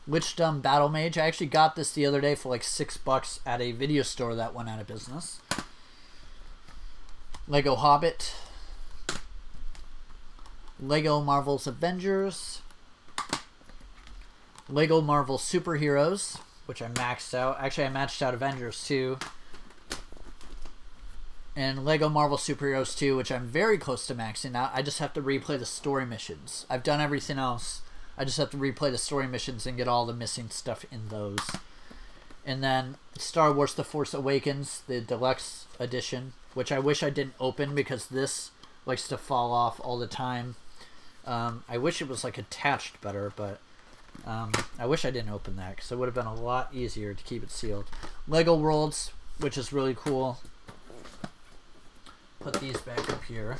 Lichdom Battle Mage. I actually got this the other day for like $6 at a video store that went out of business. Lego Hobbit. Lego Marvel's Avengers. Lego Marvel Superheroes, which I maxed out. Actually, I maxed out Avengers too. And Lego Marvel Superheroes 2, which I'm very close to maxing out. I just have to replay the story missions. I've done everything else. I just have to replay the story missions and get all the missing stuff in those. And then Star Wars The Force Awakens, the Deluxe Edition, which I wish I didn't open because this likes to fall off all the time. I wish it was like attached better, but I wish I didn't open that because it would have been a lot easier to keep it sealed. Lego Worlds, which is really cool. Put these back up here.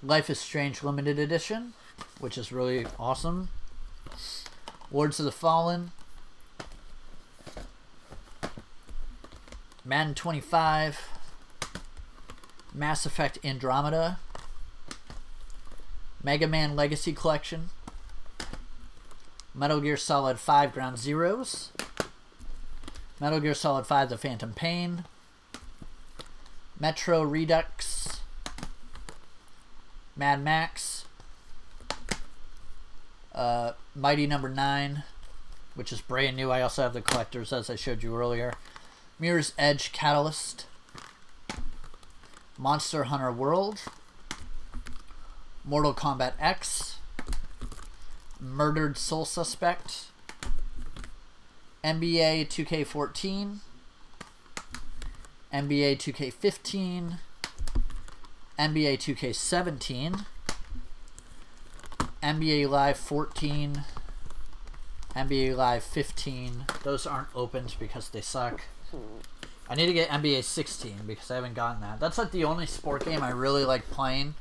Life is Strange Limited Edition, which is really awesome. Lords of the Fallen. Madden 25. Mass Effect Andromeda. Mega Man Legacy Collection. Metal Gear Solid 5 Ground Zeroes. Metal Gear Solid 5 The Phantom Pain. Metro Redux. Mad Max. Mighty Number 9, which is brand new. I also have the collectors, as I showed you earlier. Mirror's Edge Catalyst. Monster Hunter World. Mortal Kombat X. Murdered Soul Suspect. NBA 2K14. NBA 2K15. NBA 2K17. NBA Live 14. NBA Live 15. Those aren't opened because they suck. I need to get NBA 16 because I haven't gotten that. That's like the only sport game I really like playing.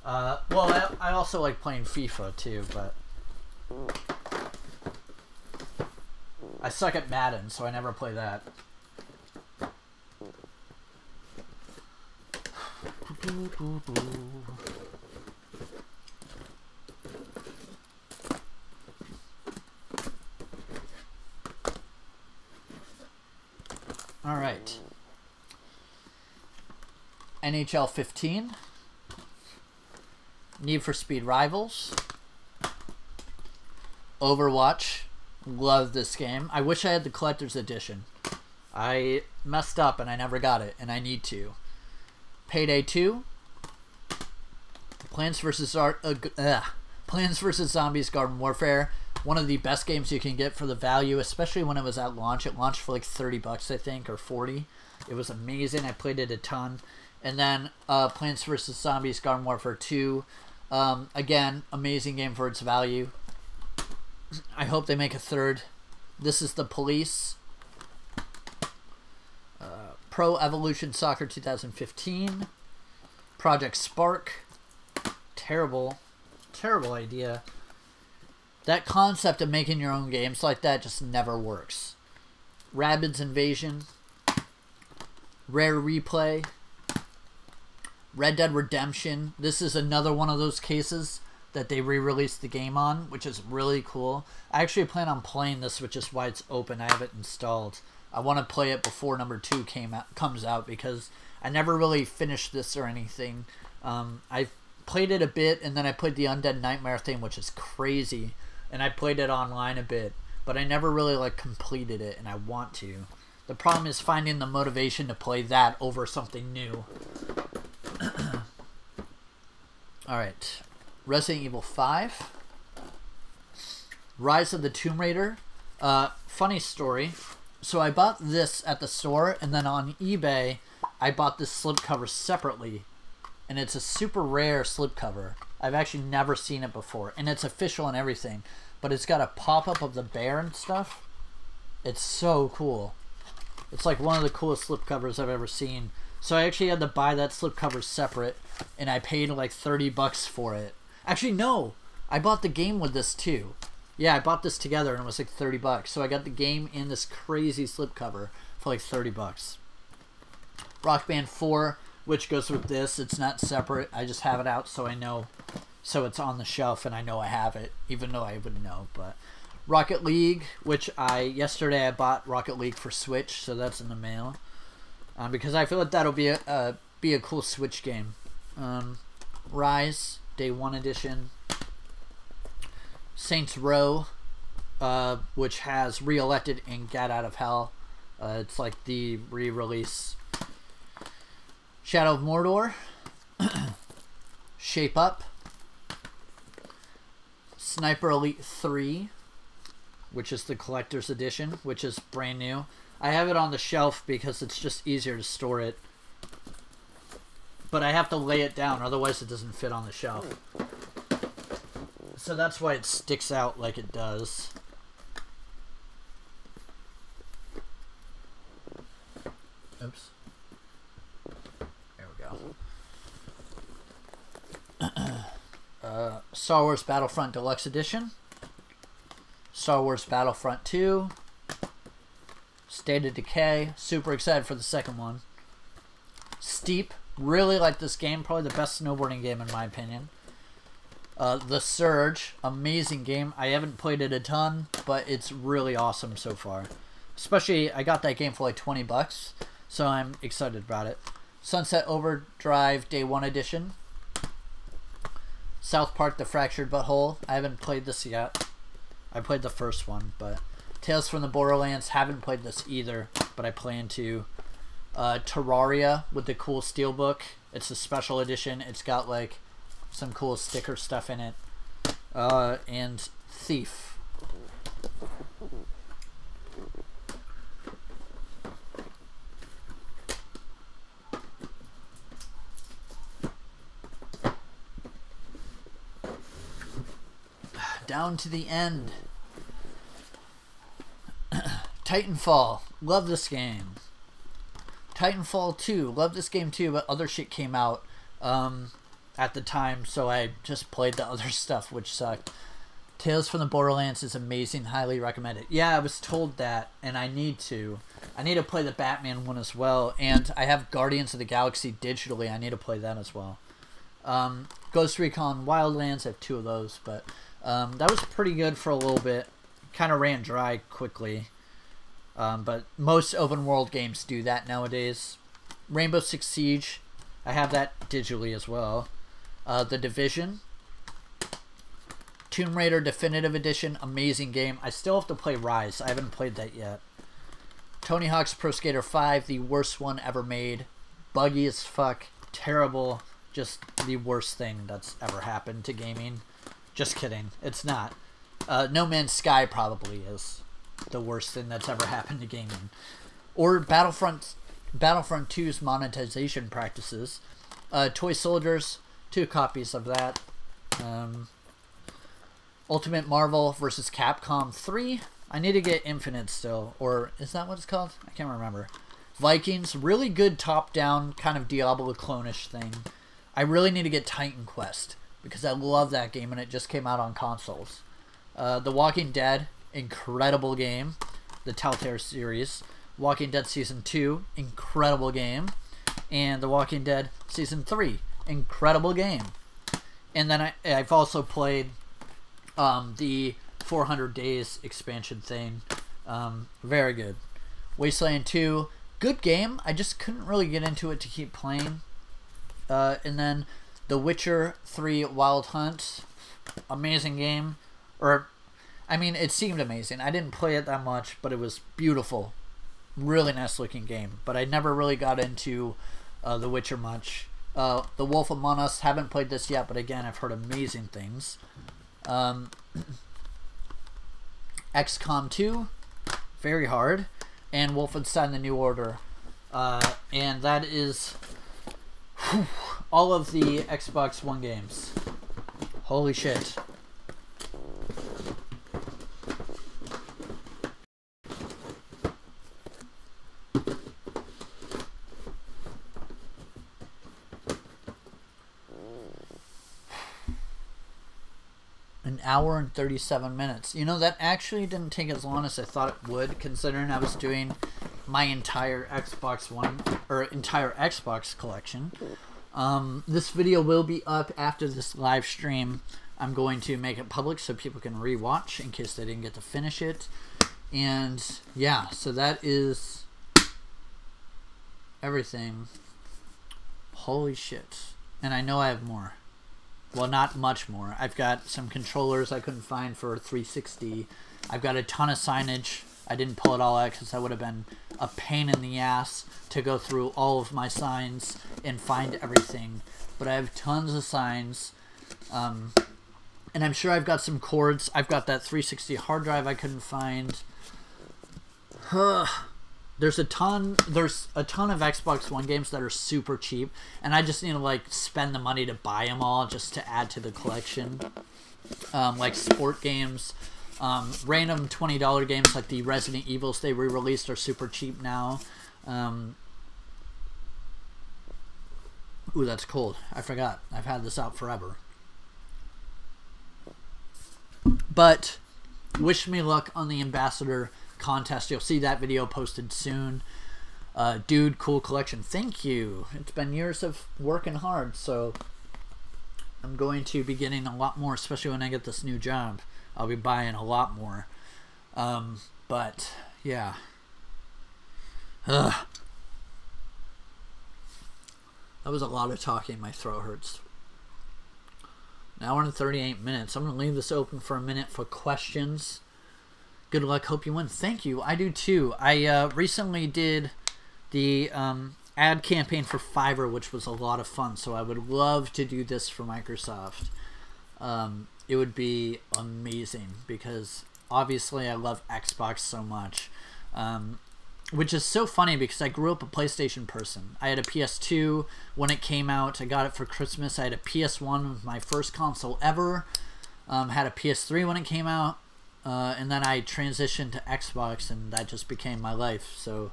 Well, I also like playing FIFA too, but I suck at Madden, so I never play that. All right. NHL 15. Need for Speed Rivals. Overwatch. Love this game. I wish I had the collector's edition. I messed up and I never got it, and I need to. Payday 2. Plants vs. Zombies Garden Warfare. One of the best games you can get for the value, especially when it was at launch. It launched for like 30 bucks, I think, or 40. It was amazing. I played it a ton. And then Plants vs. Zombies Garden Warfare 2. Again, amazing game for its value. I hope they make a third. This is The Police. Pro Evolution Soccer 2015. Project Spark. Terrible idea. That concept of making your own games like that just never works. Rabbids Invasion. Rare Replay. Red Dead Redemption. This is another one of those cases that they re-released the game on, which is really cool. I actually plan on playing this, which is why it's open. I have it installed. I want to play it before number 2 comes out, because I never really finished this or anything. I played it a bit, and then I played the Undead Nightmare thing, which is crazy, and I played it online a bit, but I never really like completed it, and I want to. The problem is finding the motivation to play that over something new. Alright. Resident Evil 5. Rise of the Tomb Raider. Funny story. So I bought this at the store, and then on eBay, I bought this slipcover separately. And it's a super rare slipcover. I've actually never seen it before. And it's official and everything. But it's got a pop-up of the bear and stuff. It's so cool. It's like one of the coolest slipcovers I've ever seen. So I actually had to buy that slipcover separate, and I paid like 30 bucks for it. Actually, no. I bought the game with this too. Yeah, I bought this together, and it was like 30 bucks. So I got the game in this crazy slipcover for like 30 bucks. Rock Band 4, which goes with this. It's not separate. I just have it out so I know. So it's on the shelf, and I know I have it, even though I wouldn't know. But Rocket League, which yesterday I bought Rocket League for Switch, so that's in the mail. Because I feel like that'll be a cool Switch game. Rise, Day 1 Edition. Saints Row, which has Re-Elected and Get Out of Hell. It's like the re-release. Shadow of Mordor. Shape Up. Sniper Elite 3, which is the collector's edition, which is brand new. I have it on the shelf because it's just easier to store it. But I have to lay it down, otherwise it doesn't fit on the shelf. So that's why it sticks out like it does. Oops. There we go. Star Wars Battlefront Deluxe Edition. Star Wars Battlefront 2. State of Decay. Super excited for the second one. Steep. Really like this game. Probably the best snowboarding game in my opinion. The Surge. Amazing game. I haven't played it a ton, but it's really awesome so far. Especially, I got that game for like 20 bucks, so I'm excited about it. Sunset Overdrive Day 1 Edition. South Park The Fractured But Whole. I haven't played this yet. I played the first one, but Tales from the Borderlands, haven't played this either, but I plan to. Terraria with the cool steelbook. It's a special edition. It's got like some cool sticker stuff in it. And Thief. Down to the end. Titanfall. Love this game. Titanfall 2. Love this game too, but other shit came out. at the time, so I just played the other stuff, which sucked. Tales from the Borderlands is amazing. Highly recommend it. Yeah, I was told that, and I need to. I need to play the Batman one as well, and I have Guardians of the Galaxy digitally. I need to play that as well. Ghost Recon Wildlands, I have 2 of those, but that was pretty good for a little bit. Kind of ran dry quickly, but most open world games do that nowadays. Rainbow Six Siege, I have that digitally as well. The Division, Tomb Raider Definitive Edition, amazing game. I still have to play Rise. I haven't played that yet. Tony Hawk's Pro Skater 5, the worst one ever made. Buggy as fuck. Terrible. Just the worst thing that's ever happened to gaming. Just kidding. It's not. No Man's Sky probably is the worst thing that's ever happened to gaming. Or Battlefront 2's monetization practices. Toy Soldiers, 2 copies of that. Ultimate Marvel vs. Capcom 3. I need to get Infinite still. Or is that what it's called? I can't remember. Vikings, really good top-down kind of Diablo clone-ish thing. I really need to get Titan Quest because I love that game and it just came out on consoles. The Walking Dead, incredible game. The Telltale series. Walking Dead Season 2, incredible game. And The Walking Dead Season 3, incredible game. And then I've also played the 400 Days expansion thing. Very good. Wasteland 2, good game. I just couldn't really get into it to keep playing. And then The Witcher 3 Wild Hunt, amazing game. Or, I mean, it seemed amazing. I didn't play it that much, but it was beautiful. Really nice looking game. But I never really got into The Witcher much. The Wolf Among Us, haven't played this yet, but again, I've heard amazing things. XCOM 2, very hard. And Wolfenstein The New Order. And that is all of the Xbox One games. Holy shit. An hour and 37 minutes. You know, that actually didn't take as long as I thought it would, considering I was doing my entire Xbox One, or entire Xbox collection. This video will be up after this live stream. I'm going to make it public so people can rewatch in case they didn't get to finish it. And yeah, so that is everything. Holy shit. And I know I have more. Well, not much more. I've got some controllers I couldn't find for 360. I've got a ton of signage. I didn't pull it all out because that would have been a pain in the ass to go through all of my signs and find everything. But I have tons of signs. And I'm sure I've got some cords. I've got that 360 hard drive I couldn't find. There's a ton of Xbox One games that are super cheap, and I just need to like spend the money to buy them all just to add to the collection. Like sport games, random $20 games like the Resident Evils they re-released are super cheap now. Ooh, that's cold. I forgot. I've had this out forever. But wish me luck on the Ambassador contest. You'll see that video posted soon. Dude, cool collection. Thank you. It's been years of working hard, so I'm going to be getting a lot more, especially when I get this new job. I'll be buying a lot more. But yeah. That was a lot of talking. My throat hurts. An hour and 38 minutes. I'm going to leave this open for a minute for questions. Good luck. Hope you win. Thank you. I do too. I recently did the ad campaign for Fiverr, which was a lot of fun. So I would love to do this for Microsoft. It would be amazing because obviously I love Xbox so much. Which is so funny because I grew up a PlayStation person. I had a PS2 when it came out. I got it for Christmas. I had a PS1, my first console ever. Had a PS3 when it came out. And then I transitioned to Xbox and that just became my life. So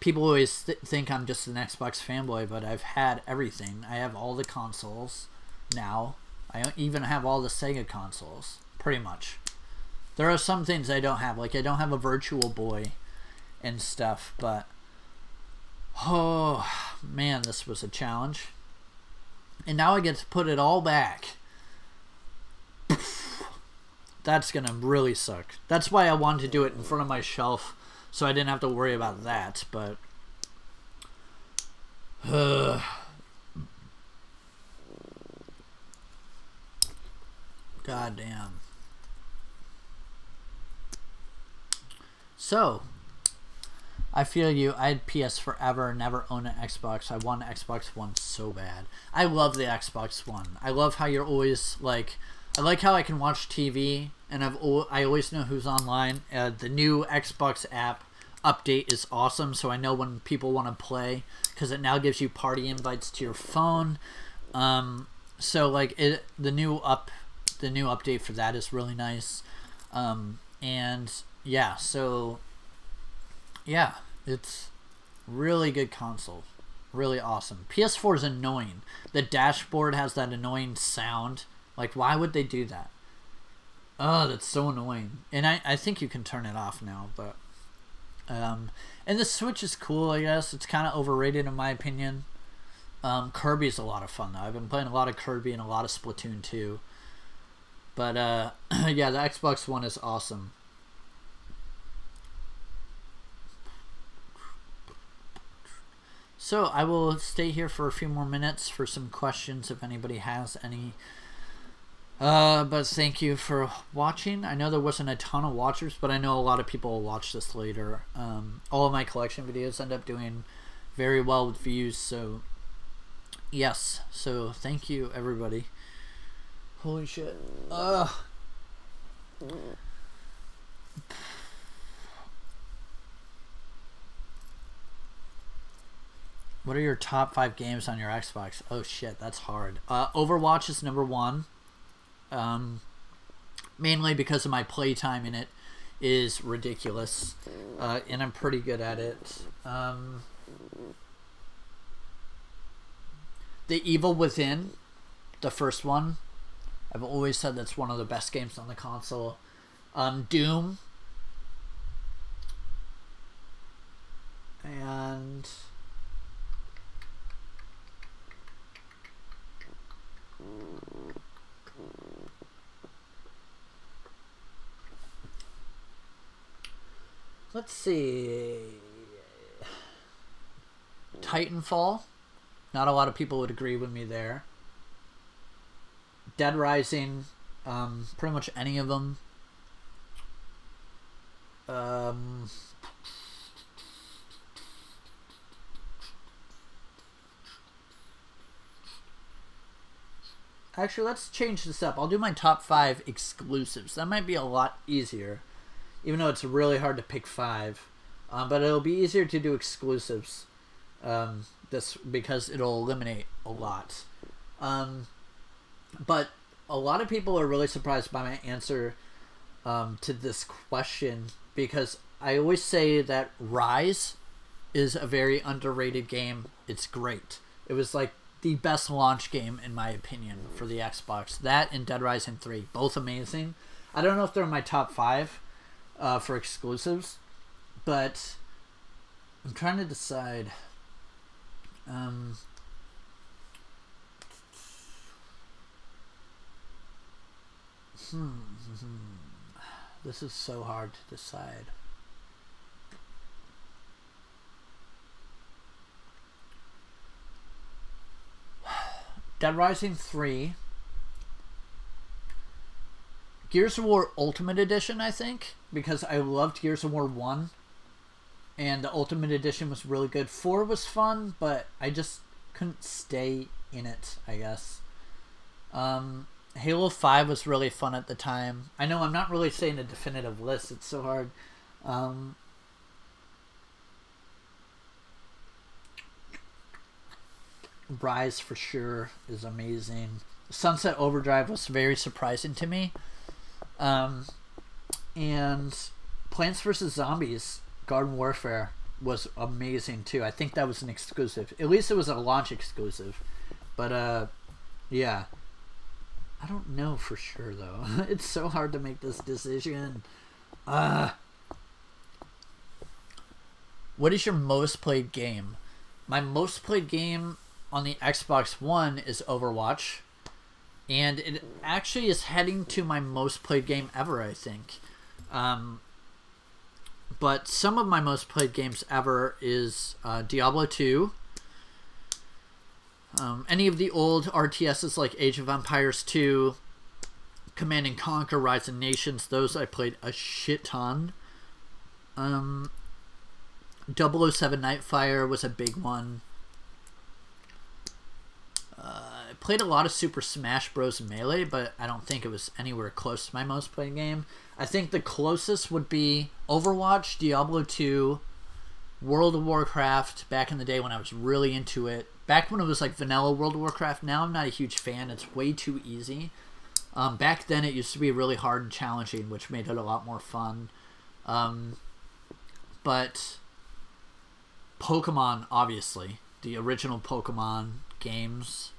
people always think I'm just an Xbox fanboy, but I've had everything. I have all the consoles now. I even have all the Sega consoles, pretty much. There are some things I don't have, like I don't have a Virtual Boy and stuff, but oh man, this was a challenge. And now I get to put it all back. That's gonna really suck. That's why I wanted to do it in front of my shelf, so I didn't have to worry about that, but god damn. So I feel you. I had PS forever, never owned an Xbox. I want an Xbox One so bad. I love the Xbox One. I love how you're always like, I like how I can watch TV and I always know who's online. The new Xbox app update is awesome, so I know when people want to play because it now gives you party invites to your phone. So like the new update for that is really nice. And yeah, so yeah, it's really good console, really awesome. PS4 is annoying. The dashboard has that annoying sound. Like, why would they do that? Oh, that's so annoying. And I think you can turn it off now, but and the Switch is cool, I guess. It's kind of overrated in my opinion. Kirby's a lot of fun though. I've been playing a lot of Kirby and a lot of Splatoon 2. But yeah, the Xbox One is awesome. So I will stay here for a few more minutes for some questions if anybody has any. But thank you for watching. I know there wasn't a ton of watchers, but I know a lot of people will watch this later. All of my collection videos end up doing very well with views, so yes. So thank you, everybody. Holy shit. Ugh. What are your top 5 games on your Xbox? Oh shit, that's hard. Overwatch is number 1. Mainly because of my playtime in it is ridiculous. And I'm pretty good at it. The Evil Within, the first one. I've always said that's one of the best games on the console. Doom. And let's see. Titanfall. Not a lot of people would agree with me there. Dead Rising, pretty much any of them. Actually, let's change this up. I'll do my top 5 exclusives. That might be a lot easier, even though it's really hard to pick 5. But it'll be easier to do exclusives. Because it'll eliminate a lot. But a lot of people are really surprised by my answer to this question, because I always say that Rise is a very underrated game. It's great. It was like the best launch game in my opinion for the Xbox. That and Dead Rising 3, both amazing. I don't know if they're in my top 5 for exclusives, but I'm trying to decide. This is so hard to decide. Dead Rising 3. Gears of War Ultimate Edition, I think, because I loved Gears of War 1. And the Ultimate Edition was really good. 4 was fun, but I just couldn't stay in it, I guess. Halo 5 was really fun at the time. I know I'm not really saying a definitive list. It's so hard. Rise for sure is amazing. Sunset Overdrive was very surprising to me. And Plants vs. Zombies Garden Warfare was amazing too. I think that was an exclusive. At least it was a launch exclusive. But yeah. I don't know for sure though. It's so hard to make this decision. What is your most played game? My most played game on the Xbox One is Overwatch. And it actually is heading to my most played game ever, I think. But some of my most played games ever is Diablo 2. Any of the old RTSs like Age of Empires 2, Command & Conquer, Rise of Nations, those I played a shit ton. 007 Nightfire was a big one. I played a lot of Super Smash Bros. Melee, but I don't think it was anywhere close to my most played game. I think the closest would be Overwatch, Diablo 2, World of Warcraft, back in the day when I was really into it. Back when it was like vanilla World of Warcraft. Now I'm not a huge fan. It's way too easy. Back then it used to be really hard and challenging, which made it a lot more fun. But Pokemon, obviously. The original Pokemon games.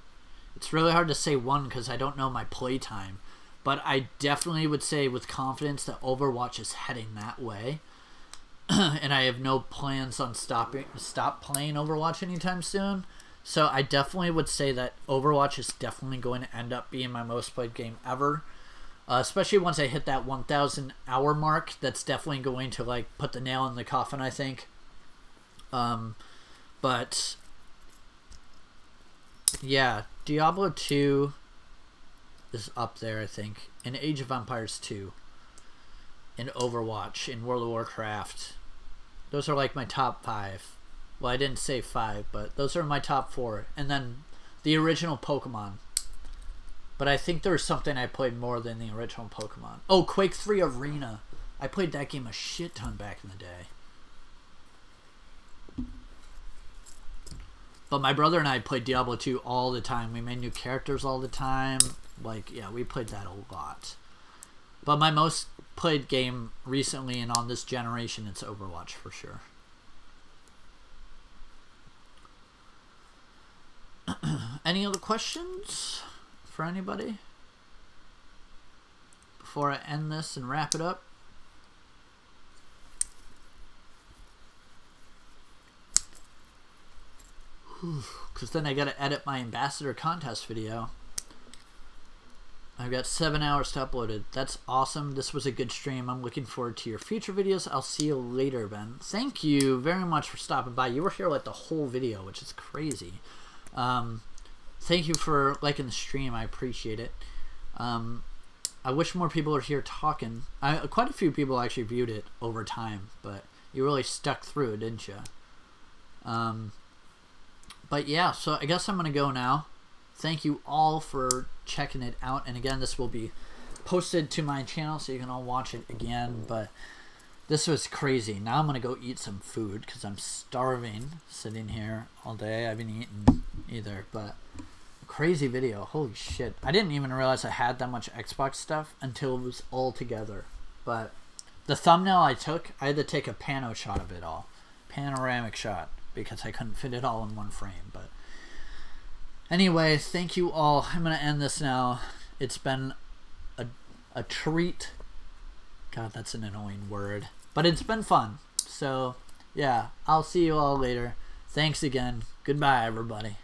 It's really hard to say one because I don't know my playtime. But I definitely would say with confidence that Overwatch is heading that way. And I have no plans on stop playing Overwatch anytime soon. So I definitely would say that Overwatch is definitely going to end up being my most played game ever. Especially once I hit that 1,000 hour mark. That's definitely going to like put the nail in the coffin, I think. But yeah, Diablo 2 is up there, I think. And Age of Empires 2. And Overwatch. And World of Warcraft. Those are like my top 5. Well, I didn't say 5, but those are my top 4. And then the original Pokemon. But I think there's something I played more than the original Pokemon. Oh, Quake 3 Arena. I played that game a shit ton back in the day. But my brother and I played Diablo 2 all the time. We made new characters all the time. Like, yeah, we played that a lot. But my most played game recently and on this generation, it's Overwatch for sure. Any other questions for anybody before I end this and wrap it up? Because then I gotta edit my ambassador contest video. I've got 7 hours to upload it. That's awesome. This was a good stream. I'm looking forward to your future videos. I'll see you later, Ben. Thank you very much for stopping by. You were here like the whole video, which is crazy. Thank you for liking the stream. I appreciate it. I wish more people were here talking. Quite a few people actually viewed it over time, but you really stuck through it, didn't you? But yeah, so I guess I'm going to go now. Thank you all for checking it out. And again, this will be posted to my channel so you can all watch it again. But this was crazy. Now I'm going to go eat some food because I'm starving sitting here all day. I haven't eaten either. But crazy video. Holy shit. I didn't even realize I had that much Xbox stuff until it was all together. But the thumbnail I took, I had to take a pano shot of it all. Panoramic shot. Because I couldn't fit it all in one frame. But anyway, thank you all. I'm going to end this now. It's been a treat. God, that's an annoying word. But it's been fun. So, yeah, I'll see you all later. Thanks again. Goodbye, everybody.